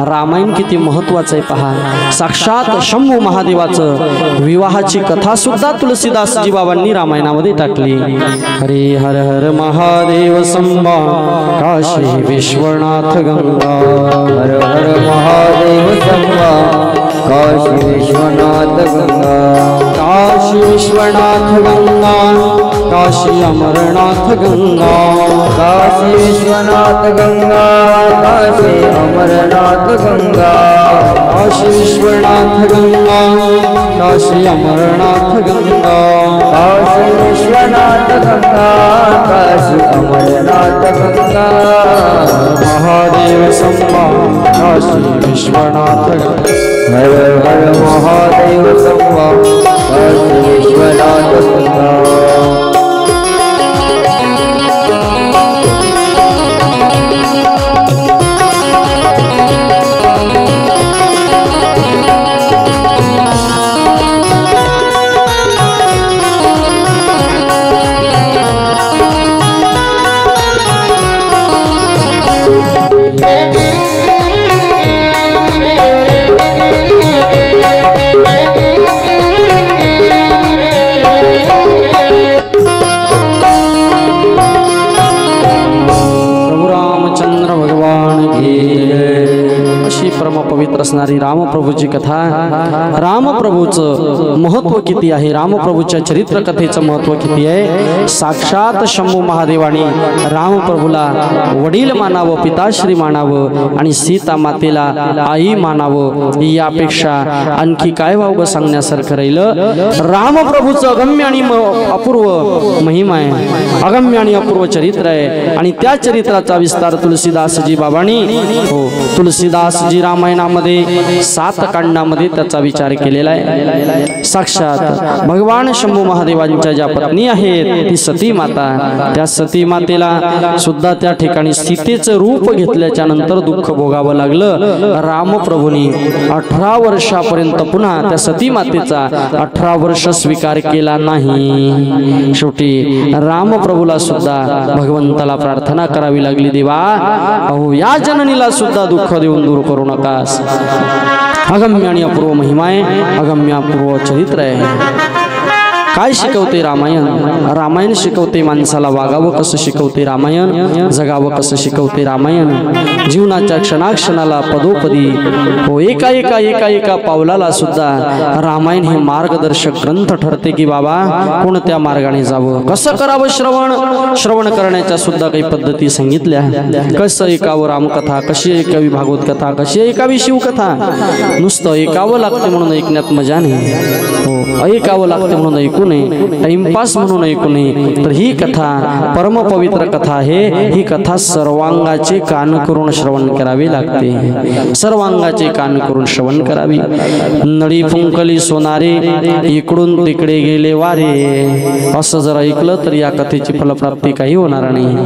रामायण किती महत्वाचं आहे पहा. साक्षात शंभू महादेवाचं विवाहाची कथा सुद्धा तुलसीदासजी बाबांनी रामायणामध्ये टाकली. हरे हर हर महादेव संबा काशी विश्वनाथ गंगा, हर हर महादेव संबा काशी विश्वनाथ गंगा, काशी विश्वनाथ गंगा, काशी अमरनाथ गंगा, काशी विश्वनाथ गंगा, काशी अमरनाथ गंगा, काशी विश्वनाथ गंगा, काशी अमरनाथ गंगा, काशी विश्वनाथ गंगा, काशी अमरनाथ गंगा, महादेव संबा काशी विश्वनाथ गंगा. हर हर महादेव संबा काशी विश्वनाथ गंगा. पवित्र असणारी रामप्रभूची कथा. रामप्रभूचं महत्व किती आहे, रामप्रभूच्या चरित्र कथेचं महत्व किती आहे. साक्षात शंभू महादेवाने रामप्रभूला वडील मानावं, पिताश्री मानावं आणि सीता मातेला आई मानावं, यापेक्षा आणखी काय व्हावं सांगण्यासारखं राहिलं. रामप्रभूचं अगम्य आणि अपूर्व महिमा आहे, अगम्य आणि अपूर्व चरित्र आहे आणि त्या चरित्राचा विस्तार तुलसीदासजी बाबांनी तुलसीदासजी रामायणामध्ये 7 कांडामध्ये त्याचा विचार केलेला आहे. साक्षात भगवान शंभू महादेवांच्या ज्या पत्नी आहेत ती सती माता, त्या सती मातेला सुद्धा त्या ठिकाणी सीतेचं रूप घेतल्याच्या नंतर दुःख भोगावं लागलं. रामप्रभूंनी 18 वर्षापर्यंत पुन्हा त्या सती मातेचा 18 वर्ष स्वीकार केला नाही. शेवटी रामप्रभूला सुद्धा भगवंताला प्रार्थना करावी लागली, देवा अहो या जननीला सुद्धा दुःख देऊन दूर करू नकास. अगम्य आणि अपूर्व महिमा आहे, अगम्य अपूर्व चरित्र आहे. काय शिकवते रामायण. रामायण शिकवते माणसाला वागावं कसं शिकवते रामायण, जगावं कसं शिकवते रामायण. जीवनाच्या क्षणाक्षणाला पदोपदी एका एका एका एका पावलाला सुद्धा रामायण हे मार्गदर्शक ग्रंथ ठरते की बाबा कोणत्या मार्गाने जावं, कसं करावं. श्रवण करण्याच्या सुद्धा काही पद्धती सांगितल्या. कसं ऐकावं रामकथा, कशी ऐकावी भागवत कथा, कशी ऐकावी शिवकथा. नुसतं ऐकावं लागते म्हणून ऐकण्यात मजा नाही. ऐकावं लागते म्हणून ऐकू नये, टाइमपास म्हणून ऐकू नये, तर ही कथा परमपवित्र कथा आहे. ही कथा सर्वांगाचे कान करून श्रवण करावी लागते, सर्वांगाचे कान करून श्रवण करावी. नळी फुंकली सोनारे, इकडून तिकडे गेले वारे, असं जर ऐकलं तर या कथेची फलप्राप्ती काही होणार नाही.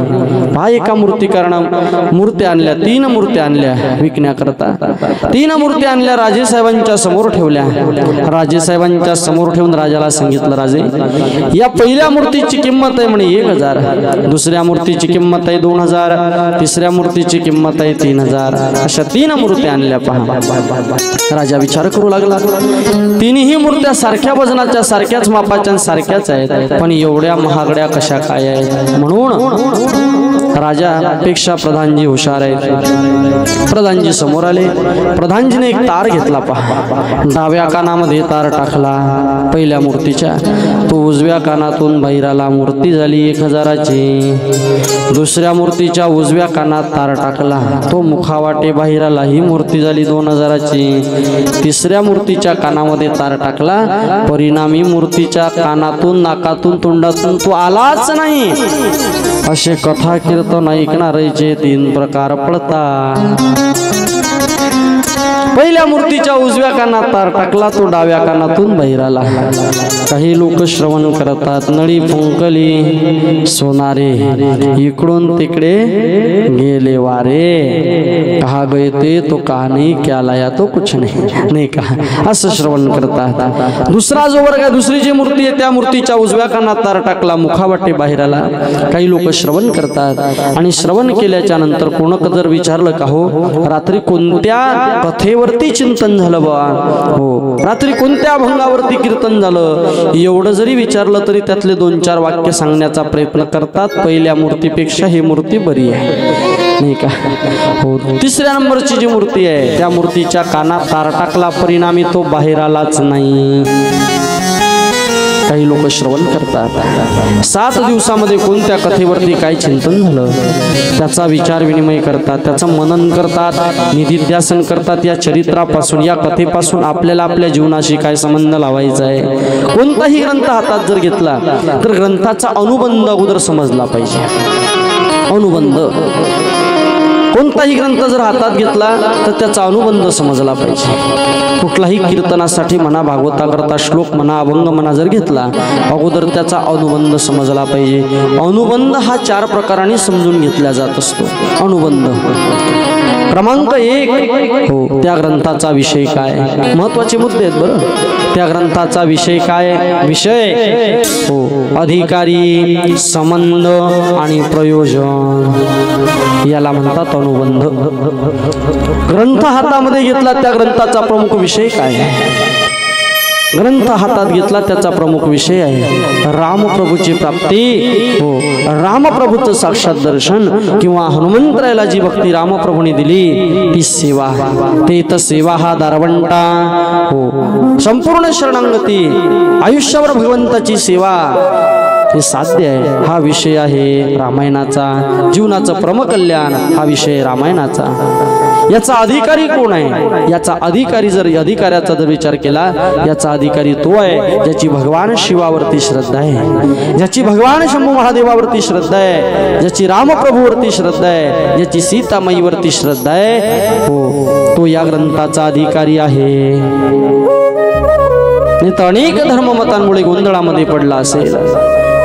पहा, एका मूर्त्या आणल्या, 3 मूर्त्या आणल्या विकण्याकरता. 3 मूर्त्या आणल्या, राजेसाहेबांच्या समोर ठेवल्या. राजेसाहेबांच्या समोर ठेवून राजाला सांगितलं, राजे या पहिल्या मूर्तीची किंमत आहे म्हणे 1000, दुसऱ्या मूर्तीची किंमत आहे 2000, तिसऱ्या मूर्तीची किंमत आहे 3000. अशा 3 मूर्त्या आणल्या. पहा, राजा विचार करू लागला, 3ही मूर्त्या सारख्या वजनाच्या, सारख्याच मापाच्या, सारख्याच आहेत, पण एवढ्या महागड्या कशा काय आहेत? म्हणून राजापेक्षा प्रधानजी हुशार आहेत. प्रधानजी समोर आले. प्रधानजीने एक तार घेतला. पहा, डाव्या कानामध्ये तार टाकला पहिल्या मूर्तीच्या, तो उजव्या कानातून बाहेर आला. मूर्ती झाली 1000ची. दुसऱ्या मूर्तीच्या उजव्या कानात तार टाकला, तो मुखावाटे बाहेर आला. ही मूर्ती झाली 2000ची. तिसऱ्या मूर्तीच्या कानामध्ये तार टाकला, परिणामी मूर्तीच्या कानातून, नाकातून, तोंडातून तो आलाच नाही. असे कथा कीर्तन ऐकणाऱ्याचे 3 प्रकार पडतात. पहिल्या मूर्तीच्या उजव्या कानात तार टाकला, तो डाव्या कानातून बाहेर आला. काही लोक श्रवण करतात, नळी फुंकली सोनारे, इकडून तिकडे गेले वारे, कहा गए ते तो कहा नहीं, क्या लाया तो कुछ नाही का, असं श्रवण करतात. दुसरा जो वर्ग आहे, दुसरी जी मूर्ती आहे, त्या मूर्तीच्या उजव्या कानात तार टाकला, मुखावाटे बाहेर आला. काही लोक श्रवण करतात आणि श्रवण केल्याच्या नंतर कोणक जर विचारलं, का हो रात्री कोणत्या कथेवरती चिंतन झालं बा, हो रात्री कोणत्या अभंगावरती कीर्तन झालं, एवढं जरी विचारलं तरी त्यातले 2-4 वाक्य सांगण्याचा प्रयत्न करतात. पहिल्या मूर्तीपेक्षा ही मूर्ती बरी आहे, नाही का. हो, तिसऱ्या नंबरची जी मूर्ती आहे, त्या मूर्तीच्या कानात तार टाकला, परिणामी तो बाहेर आलाच नाही. काही लोक श्रवण करतात. 7 दिवसामध्ये कोणत्या कथेवरती काय चिंतन झालं त्याचा विचार विनिमय करतात, त्याचं मनन करतात, निधिध्यासन करतात. या चरित्रापासून, या कथेपासून आपल्याला आपल्या जीवनाशी काय संबंध लावायचा आहे. कोणताही ग्रंथ हातात जर घेतला तर ग्रंथाचा अनुबंध अगोदर समजला पाहिजे. अनुबंध, कोणताही ग्रंथ जर हातात घेतला तर त्याचा अनुबंध समजला पाहिजे. कुठलाही कीर्तनासाठी म्हणा, भागवताकरता श्लोक म्हणा, अभंग म्हणा जर घेतला, अगोदर त्याचा अनुबंध समजला पाहिजे. अनुबंध हा 4 प्रकारांनी समजून घेतला जात असतो. अनुबंध क्रमांक 1, हो त्या ग्रंथाचा विषय काय, महत्वाचे मुद्दे आहेत बरं. त्या ग्रंथाचा विषय काय, विषय हो अधिकारी, संबंध आणि प्रयोजन, याला म्हणतात अनुबंध. ग्रंथ हातामध्ये घेतला, त्या ग्रंथाचा प्रमुख विषय काय, ग्रंथ हातात घेतला त्याचा प्रमुख विषय आहे रामप्रभूची प्राप्ती, हो रामप्रभूचं साक्षात दर्शन किंवा हनुमंतरायाला जी भक्ती रामप्रभूने दिली ती सेवा, ते तर सेवा हा दारवंटा, हो संपूर्ण शरणागती, आयुष्यावर भगवंताची सेवा हे साध्य आहे. हा विषय आहे रामायणाचा. जीवनाचं परमकल्याण हा विषय रामायणाचा. याचा अधिकारी कोण आहे, याचा अधिकारी जर अधिकाऱ्याचा जर विचार केला, याचा अधिकारी तो आहे ज्याची भगवान शिवावरती श्रद्धा आहे, ज्याची भगवान शंभू महादेवावरती श्रद्धा आहे, ज्याची रामप्रभूवरती श्रद्धा आहे, ज्याची सीतामाईवरती श्रद्धा आहे, हो तो या ग्रंथाचा अधिकारी आहे. नाही तर अनेक धर्ममतांमुळे गोंधळामध्ये पडला असेल,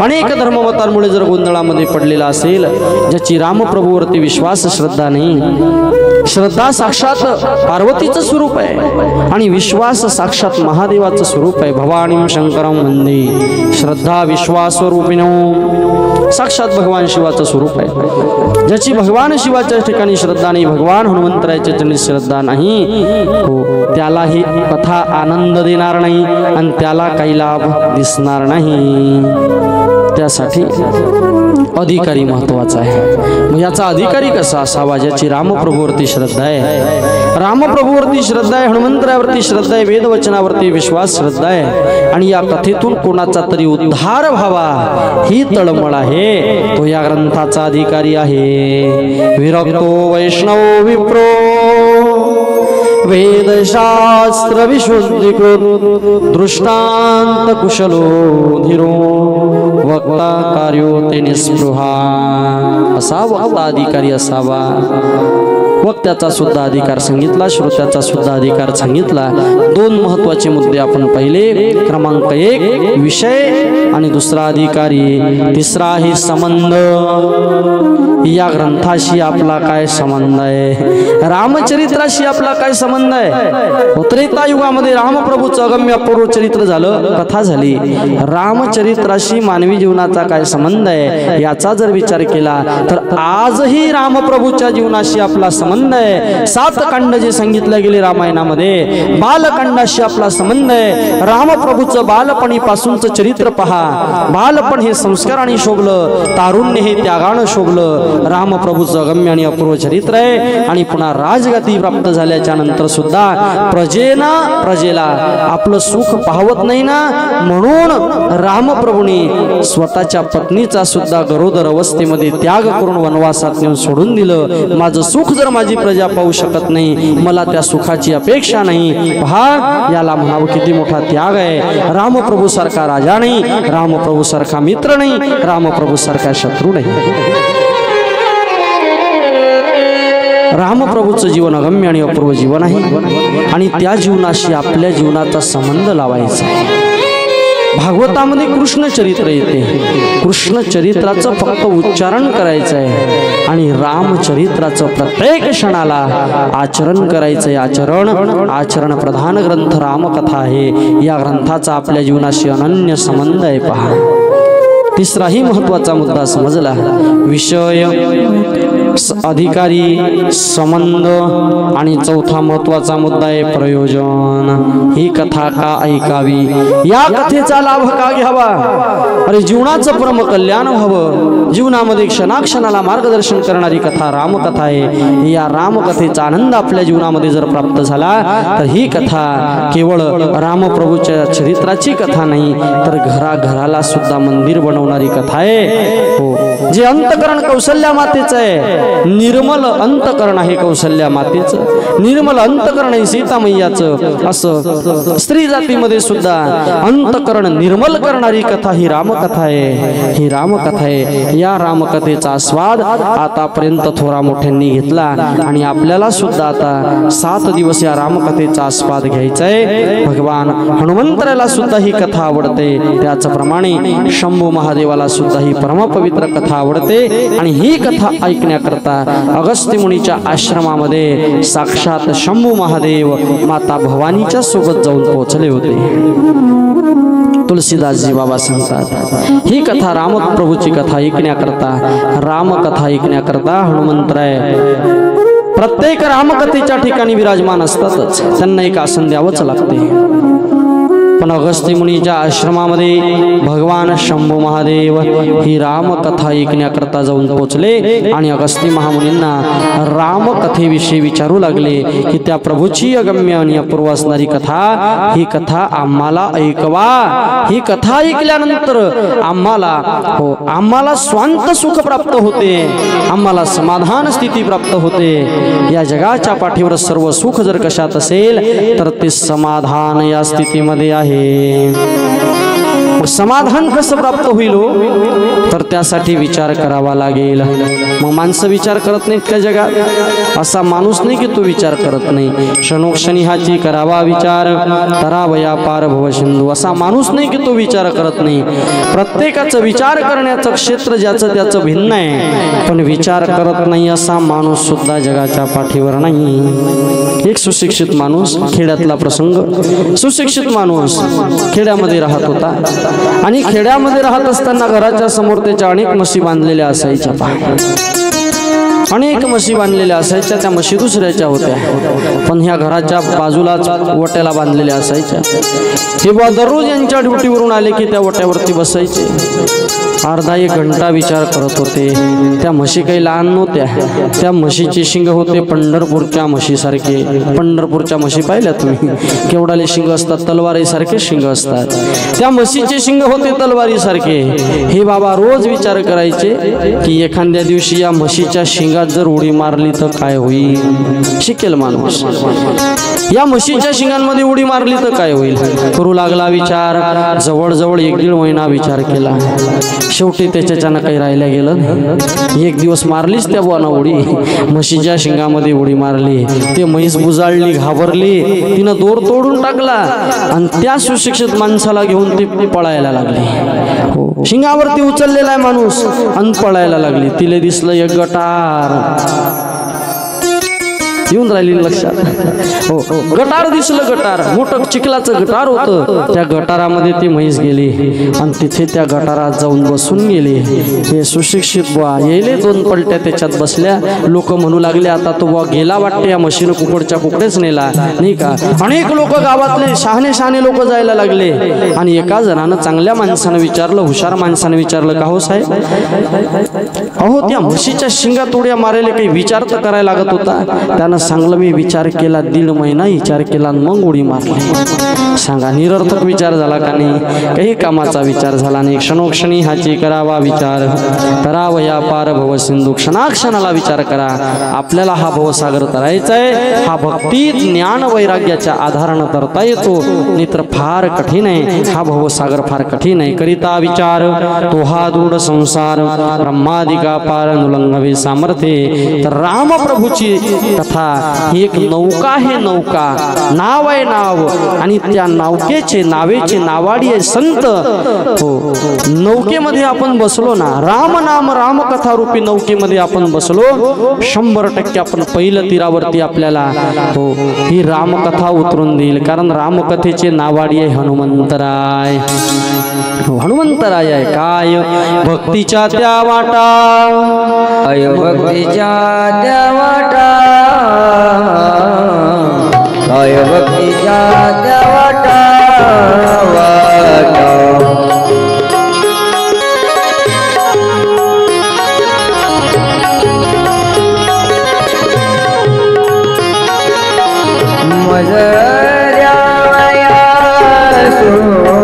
अनेक धर्ममतांमुळे जर गोंधळामध्ये पडलेला असेल, ज्याची रामप्रभूवरती विश्वास श्रद्धा नाही, श्रद्धा साक्षात पार्वतीचं स्वरूप आहे आणि विश्वास साक्षात महादेवाचं स्वरूप आहे. भवानीं शंकरं वंदे, श्रद्धा विश्वासरूपिणो, साक्षात भगवान शिवाचं स्वरूप आहे. ज्याची भगवान शिवाच्या ठिकाणी श्रद्धा नाही, भगवान हनुमंतरायाच्या ठिकाणी श्रद्धा नाही, हो त्याला ही कथा आनंद देणार नाही आणि त्याला काही लाभ दिसणार नाही. त्यासाठी अधिकारी महत्वाचा आहे. मग याचा अधिकारी कसा असावा, ज्याची रामप्रभूवरती श्रद्धा आहे, रामप्रभूवरती श्रद्धा आहे, हनुमंतरायावरती श्रद्धा आहे, वेदवचनावरती विश्वास श्रद्धा आहे आणि या कथेतून कोणाचा तरी उद्धार व्हावा ही तळमळ आहे, तो या ग्रंथाचा अधिकारी आहे. विरक्तो वैष्णव विप्रो वेदशास्त्र विशुद्धीकृत दृष्टांत कुशलो धीरो वक्ता कार्यो ते निस्पृहा असा वक्ता अधिकारी असावा वक्त्याचा सुद्धा अधिकार सांगितला श्रोत्याचा सुद्धा अधिकार सांगितला दोन महत्वाचे मुद्दे आपण पाहिले क्रमांक 1 विषय आणि दुसरा अधिकारी तिसरा आहे संबंध या ग्रंथाशी आपला काय संबंध आहे रामचरित्राशी आपला काय संबंध आहे त्रेता युगामध्ये रामप्रभूचं अगम्य अपूर्व चरित्र झालं कथा झाली रामचरित्राशी मानवी जीवनाचा काय संबंध आहे याचा जर विचार केला तर आजही रामप्रभूच्या जीवनाशी आपला संबंध आहे 7 कांड जे सांगितले गेले रामायणामध्ये बालकांडाशी आपला संबंध आहे रामप्रभूचं बालपणीपासूनचं चरित्र पहा बालपण हे संस्काराने शोभलं तारुण्य हे त्यागानं शोभलं रामप्रभूचं अगम्य आणि अपूर्व चरित्र आहे आणि पुन्हा राजगती प्राप्त झाल्याच्या नंतर सुद्धा प्रजेला आपलं सुख पाहवत नाही ना म्हणून रामप्रभूने स्वतःच्या पत्नीचा सुद्धा गरोदर अवस्थेमध्ये त्याग करून वनवासात नेऊन सोडून दिलं माझं सुख जर माझी प्रजा पाहू शकत नाही मला त्या सुखाची अपेक्षा नाही पहा याला म्हणावं किती मोठा त्याग आहे रामप्रभू सारखा राजा नाही रामप्रभू सारखा मित्र नाही रामप्रभू सारखा शत्रू नाही रामप्रभूचं जीवन अगम्य आणि अपूर्व जीवन आहे आणि त्या जीवनाशी आपल्या जीवनाचा संबंध लावायचा आहे भागवतामध्ये कृष्ण चरित्र येते कृष्ण चरित्राचं फक्त उच्चारण करायचं आहे आणि रामचरित्राचं प्रत्येक क्षणाला आचरण करायचंय आचरण प्रधान ग्रंथ रामकथा आहे या ग्रंथाचा आपल्या जीवनाशी अनन्य संबंध आहे पहा तिसराही महत्वाचा मुद्दा समजला विषय अधिकारी संबंध आणि चौथा महत्वाचा मुद्दा आहे प्रयोजन ही कथा का ऐकावी या कथेचा लाभ का घ्यावा अरे जीवनाचं परम कल्याण व्हावं जीवनामध्ये क्षणाक्षणाला मार्गदर्शन करणारी कथा रामकथा आहे या रामकथेचा आनंद आपल्या जीवनामध्ये जर प्राप्त झाला तर ही कथा केवळ रामप्रभूच्या चरित्राची कथा नाही तर घराघराला सुद्धा मंदिर बनवणारी कथा आहे हो जे अंतकरण कौशल्या मातेचं आहे निर्मल अंतकरण आहे कौशल्या मातेचं निर्मल अंतकरण आहे सीता मैयाचं असं स्त्री जातीमध्ये सुद्धा अंतकरण निर्मल करणारी कथा ही रामकथा आहे ही रामकथा आहे या रामकथेचा आस्वाद आतापर्यंत थोरा मोठ्यांनी घेतला आणि आपल्याला सुद्धा आता 7 दिवस या रामकथेचा आस्वाद घ्यायचा आहे भगवान हनुमंतराला सुद्धा ही कथा आवडते त्याचप्रमाणे शंभू महादेवाला सुद्धा ही परमपवित्र कथा आवडते आणि ही कथा ऐकण्याकरता अगस्त्य मुनीच्या आश्रमामध्ये साक्षात शंभू महादेव माता भवानीच्या सोबत जाऊन पोहोचले होते तुलसीदासजी बाबा सांगतात ही कथा रामप्रभूची कथा ऐकण्याकरता रामकथा ऐकण्याकरता हनुमंतराय प्रत्येक रामकथेच्या ठिकाणी विराजमान असतातच त्यांना एक आसन द्यावंच लागते पण अगस्त्य मुनीच्या आश्रमामध्ये भगवान शंभू महादेव ही रामकथा ऐकण्याकरता जाऊन पोहोचले आणि अगस्त्य महामुनींना रामकथेविषयी विचारू लागले की त्या प्रभूची अगम्य आणि अपूर्व असणारी कथा ही कथा आम्हाला ऐकवा ही कथा ऐकल्यानंतर आम्हाला स्वांत सुख प्राप्त होते आम्हाला समाधान स्थिती प्राप्त होते या जगाच्या पाठीवर सर्व सुख जर कशात असेल तर ते समाधान या स्थितीमध्ये आहे समाधान कसं प्राप्त होईल तर त्यासाठी विचार करावा लागेल मग माणसं विचार करत नाहीत का जगात असा माणूस नाही की तो विचार करत नाही क्षणोक्षणी हाची करावा विचार तरावया पार भव सिंधू असा माणूस नाही की तो विचार करत नाही प्रत्येकाचं विचार करण्याचं क्षेत्र ज्याचं त्याचं भिन्न आहे पण विचार करत नाही असा माणूस सुद्धा जगाच्या पाठीवर नाही एक सुशिक्षित माणूस खेड्यातला प्रसंग सुशिक्षित माणूस खेड्यामध्ये राहत होता आणि खेड्यामध्ये राहत असताना घराच्या समोर त्याच्या अनेक म्हशी बांधलेल्या असायच्या अनेक म्हशी बांधलेल्या असायच्या त्या म्हशी दुसऱ्याच्या होत्या पण ह्या घराच्या बाजूलाच वट्याला बांधलेल्या असायच्या हे दररोज यांच्या ड्युटीवरून आले की त्या वट्यावरती बसायचे अर्धा 1 घंटा विचार करत होते त्या म्हशी काही लहान नव्हत्या त्या म्हशीचे शिंग होते पंढरपूरच्या म्हशीसारखे पंढरपूरच्या म्हशी पाहिल्या तुम्ही केवढाले शिंग असतात तलवारीसारखे शिंग असतात त्या म्हशीचे शिंग होते तलवारीसारखे हे बाबा रोज विचार करायचे की एखाद्या दिवशी या म्हशीच्या शिंगात जर उडी मारली तर काय होईल शिकेल माणूस या म्हशीच्या शिंगांमध्ये उडी मारली तर काय होईल करू लागला विचार. जवळजवळ 1-1.5 महिना विचार केला. शेवटी त्याच्यानं काही राहिल्या गेलं. एक दिवस मारलीच त्या बुवानं उडी, म्हशीच्या शिंगामध्ये उडी मारली. ते म्हैस बुजाळली, घाबरली, तिनं दोर तोडून टाकला आणि त्या सुशिक्षित माणसाला घेऊन ती पळायला लागली. शिंगावरती उचललेला आहे माणूस आणि पळायला लागली. तिला दिसलं एक गटार येऊन राहिली लक्षात. हो, गटार दिसलं. गटार मोठं चिखलाचं गटार होतं. त्या गटारामध्ये ती म्हैस गेली आणि तिथे त्या गटारात जाऊन बसून गेली. हे सुशिक्षित बुवा येले 2 पलट्या त्याच्यात बसल्या. लोक म्हणू लागले आता तो बुवा गेला वाटते, या म्हशीनं कुकडच्या कुकडेच नेला नाही का. अनेक लोक गावातले शहाणे लोक जायला लागले आणि एका जणानं चांगल्या माणसानं विचारलं, हुशार माणसानं विचारलं, का हो साहेब, अहो त्या म्हशीच्या शिंगात उड्या मारायला काही विचार तर करायला लागत होता. त्यानं सांगलं मी विचार केला, 1.5 महिना विचार केला मग उडी मारली. सांगा निरर्थक विचार झाला का नाही? काही कामाचा विचार झाला नाही. क्षणोक्षणी हाची करावा विचार, करावया पार भव सिंधू. क्षणाक्षणाला विचार करा. आपल्याला हा भवसागर तरायचा आहे. हा भक्ती ज्ञान वैराग्याच्या आधारानं तरता येतो, नाहीतर फार कठीण आहे. हा भवसागर फार कठीण आहे. करिता विचार तो हा दृढ संसार, ब्रह्मादिका पार अनुलंघवे सामर्थ्ये. तर रामप्रभूची कथा एक नौका आहे. नौका नाव आहे नाव, आणि त्या नौकेचे नावेचे नावाडी आहे संत. हो, नौकेमध्ये आपण बसलो ना, राम नाम राम कथा रूपी नौकेमध्ये आपण बसलो, 100% आपण पहिलं तीरावरती आपल्याला हो ही रामकथा उतरून देईल. कारण रामकथेचे नावाडी आहे हनुमंतराय. हनुमंतराय आहे काय भक्तीच्या त्या वाटा, भक्तीच्या त्या वाटा, भक्तीच्या त्या वाटा वाटा. मजऱ्या सुवटा,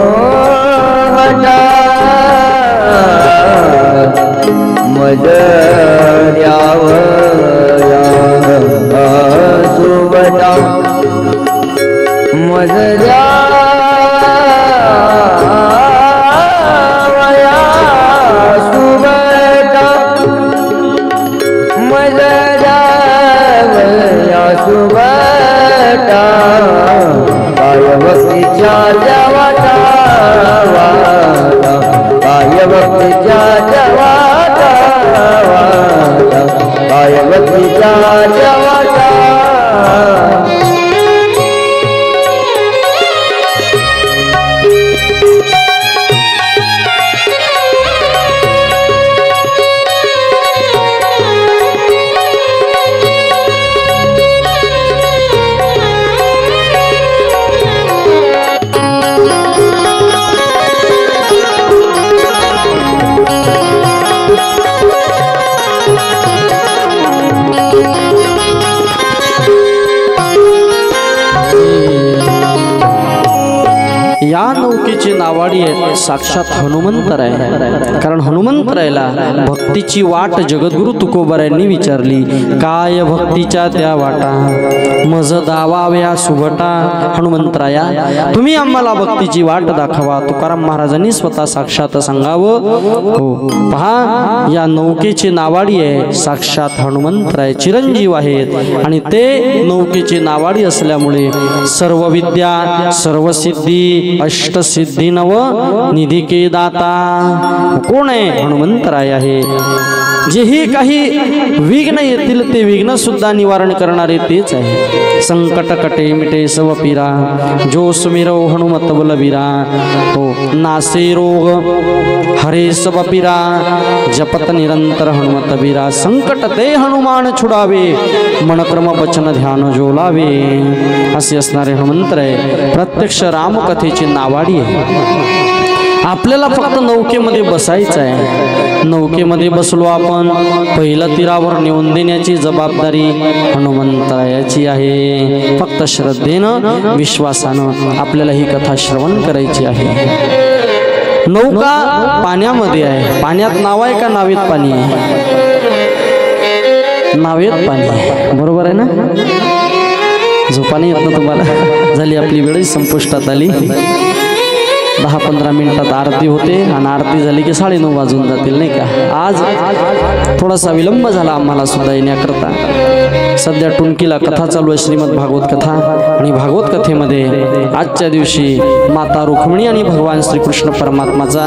मजऱ्यावर सुवटा, मजऱ्या सुवटा, मजऱ्या सुवटा. काय भक्तीच्या वाटा वाटा, काय भक्तीच्या वाटा वाटा, काय भक्तीच्या वाटा. या नौकेची नावाडी आहे साक्षात हनुमंतराय. कारण हनुमंतरायला भक्तीची वाट जगद्गुरु तुकोबारायांनी विचारली, काय भक्तीच्या त्या वाटा, मज दावाव्या सुभटा. हनुमंतराया तुम्ही आम्हाला भक्तीची वाट दाखवा. तुकाराम महाराजांनी स्वतः साक्षात सांगावं. हो पहा, या नौकेची नावाडी आहे साक्षात हनुमंतराय, चिरंजीव आहेत. आणि ते नौकेची नावाडी असल्यामुळे सर्व विद्या सर्व सिद्धी अष्टसिद्धी नव निधी के दाता. कोण आहे? हनुमंतराय आहे. जेही काही विघ्न येतील ते विघ्न सुद्धा निवारण करणारे तेच आहे. संकट कटे मिटे सव पीरा, जो सुमिरो हनुमत बलबीरा. हो नासे रोग हरे सब पीरा, जपत निरंतर हनुमत बीरा. संकट ते हनुमान छुडावे, मनक्रम वचन ध्यान जो लावे. असे असणारे हनुमंतराय प्रत्यक्ष रामकथेची नावाडी आहे. आपल्याला फक्त नौकेमध्ये बसायचं आहे. नौकेमध्ये बसलो आपण, पहिलं तीरावर नेऊन देण्याची जबाबदारी हनुमंतरायाची आहे. फक्त श्रद्धेनं विश्वासानं आपल्याला ही कथा श्रवण करायची आहे. नौका पाण्यामध्ये आहे. पाण्यात नाव आहे का नावेत पाणी आहे? नावेत पाणी आहे, बरोबर आहे ना. झोपाने येत ना तुम्हाला? झाली आपली वेळ संपुष्टात आली. 10-15 मिनिटात आरती होते आणि आरती झाली की 9:30 वाजून जातील नाही का. आज थोडासा विलंब झाला आम्हाला सुद्धा येण्याकरता. सध्या टुनकीला कथा चालू आहे, श्रीमद भागवत कथा. आणि भागवत कथेमध्ये आजच्या दिवशी माता रुक्मिणी आणि भगवान श्रीकृष्ण परमात्माचा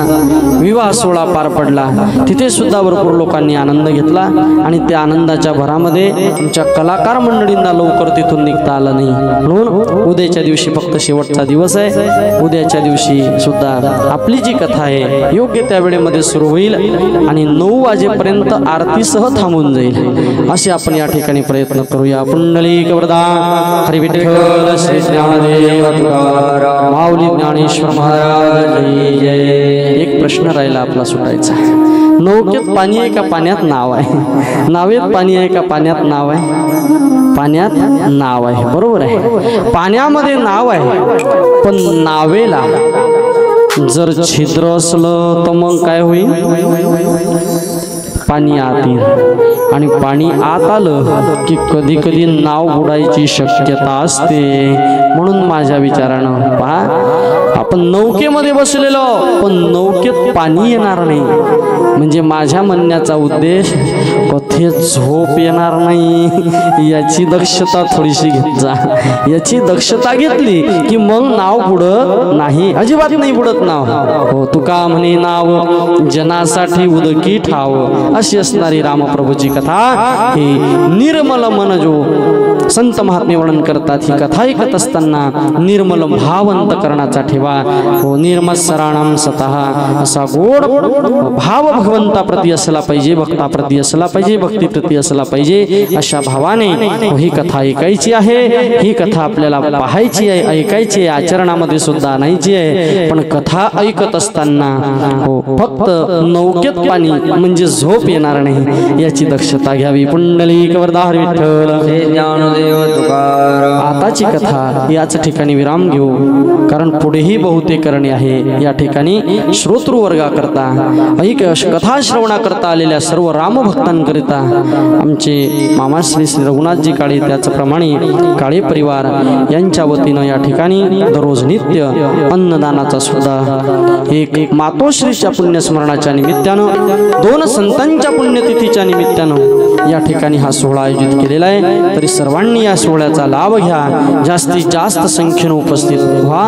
विवाह सोहळा पार पडला. तिथे सुद्धा भरपूर लोकांनी आनंद घेतला आणि त्या आनंदाच्या भरामध्ये आमच्या कलाकार मंडळींना लवकर तिथून निघता आलं नाही. म्हणून उद्याच्या दिवशी फक्त शेवटचा दिवस आहे. उद्याच्या दिवशी सुद्धा आपली जी कथा आहे योग्य त्या वेळेमध्ये सुरू होईल आणि 9 वाजेपर्यंत आरतीसह थांबून जाईल. असे आपण या ठिकाणी प्रयत्न करूया. पुंडलिक वरदान हरी विठ्ठल श्री ज्ञानदेव तुकाराम माऊली ज्ञानेश्वर महाराज की जय. एक प्रश्न राहिला आपला सुटायचा. नौकेत पाणी आहे का पाण्यात नाव आहे? नावेत पाणी आहे का पाण्यात नाव आहे? पाण्यात नाव आहे, बरोबर आहे. पाण्यामध्ये नाव आहे पण नावेला जर छिद्र असलं तर मग काय होईल? पाणी आत येईल आणि पाणी आत आलं की कधी कधी नाव बुडायची शक्यता असते. म्हणून माझ्या विचारानं पहा, आपण नौकेमध्ये बसलेलो पण नौकेत पाणी येणार नाही. म्हणजे माझ्या म्हणण्याचा उद्देश कथेत झोप येणार नाही याची दक्षता थोडीशी घेत जा. याची दक्षता घेतली की मग नाव बुडत नाही, अजिबात नाही बुडत नाव. हो, तुका म्हणे नाव जनासाठी उदकी ठाव. अशी असणारी रामप्रभूची कथा. ही निर्मल मन जो संत महात्मे वर्णन करतात, ही कथा ऐकत असताना निर्मल भाव अंतकरणाचा ठेवा. हो, निर्मत्सराणाम सतः असा गोड भाव भगवंताप्रती असला पाहिजे, भक्ताप्रती असला पाहिजे, भक्तीप्रती असला पाहिजे. अशा भावाने ही कथा ऐकायची आहे. ही कथा आपल्याला पाहायची आहे, ऐकायची आहे, आचरणामध्ये सुद्धा आणायची आहे. पण कथा ऐकत असताना हो फक्त नौकेत पाणी म्हणजे झोप येणार नाही याची दक्षता घ्यावी. पुंडलिक वरदान विठ्ठल ज्ञानदेव तुकाराम. आताची कथा याच ठिकाणी विराम घेऊ, कारण पुढेही बहुतेक करणे आहे. या ठिकाणी श्रोतृ वर्गा करता ऐक कथा श्रवणा करता आलेल्या सर्व रामभक्तांकरिता आमचे मामा श्री रघुनाथजी काळे त्याचप्रमाणे काळे परिवार यांच्या वतीनं या ठिकाणी दररोज नित्य अन्नदानाचा सुद्धा एक मातोश्रीच्या पुण्यस्मरणाच्या निमित्तानं, 2 संतांच्या पुण्यतिथीच्या निमित्तानं या ठिकाणी हा सोहळा आयोजित केलेला आहे. तरी सर्वांनी या सोहळ्याचा लाभ घ्या, जास्तीत जास्त संख्येने उपस्थित व्हा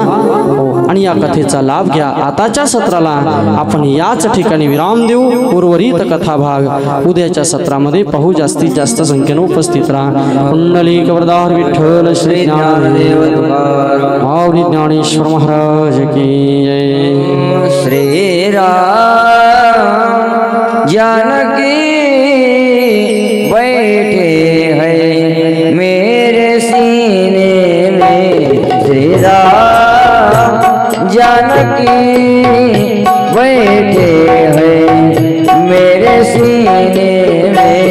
आणि या कथेचा लाभ घ्या. आताच्या सत्राला आपण याच ठिकाणी विराम देऊ. उर्वरित कथा भाग उद्याच्या सत्रामध्ये पाहू. जास्तीत जास्त संख्येने उपस्थित राहा. पुंडलिक वरदान विठ्ठल श्री ज्ञानदेव तुकाराम माऊली ज्ञानेश्वर महाराज की जय. श्री राम जानकी बैठे हैं मेरे सीने में. श्री राम जानकी बैठे हैं मेरे सीने में.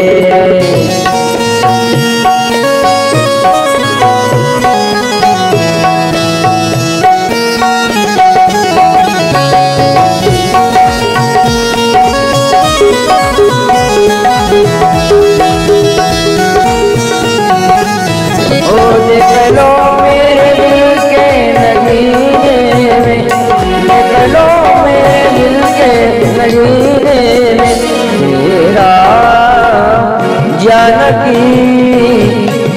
जानकी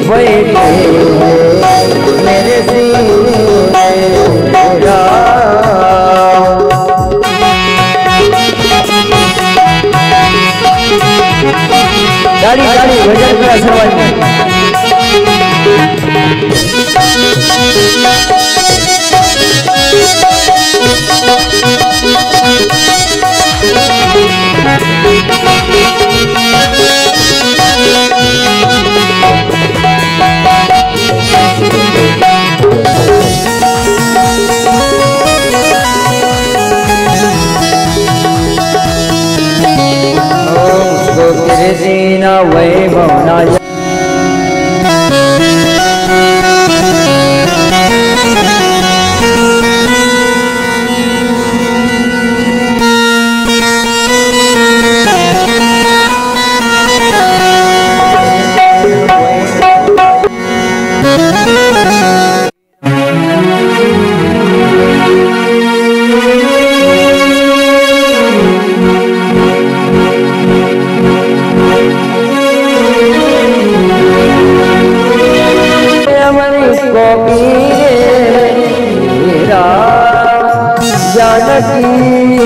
बैठे मेरे सीने गाड़ी गाड़ी भजन करा सर्वांनी. जानकी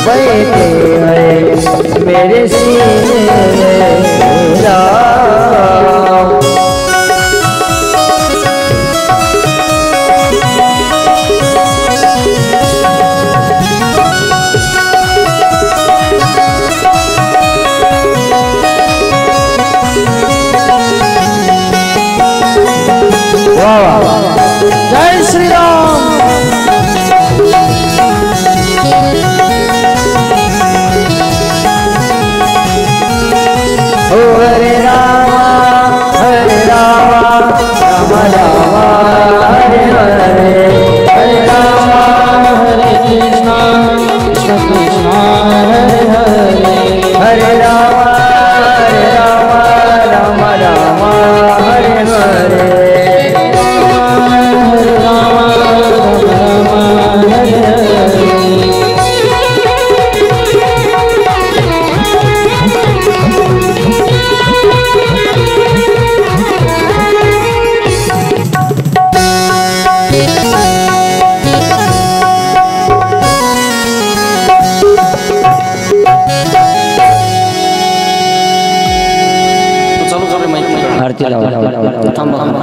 बैठे हैं मेरे सीने में राम। जय श्री राम। हरे रामा राम राम हरे हरे, हरे रामा हरे कृष्णा कृष्ण कृष्ण हरे हरे, हरे रामा राम राम हरे हरे, हरे रामा राम हरे हरे। चालू कर रे माईक. आरती लावा. थांबा.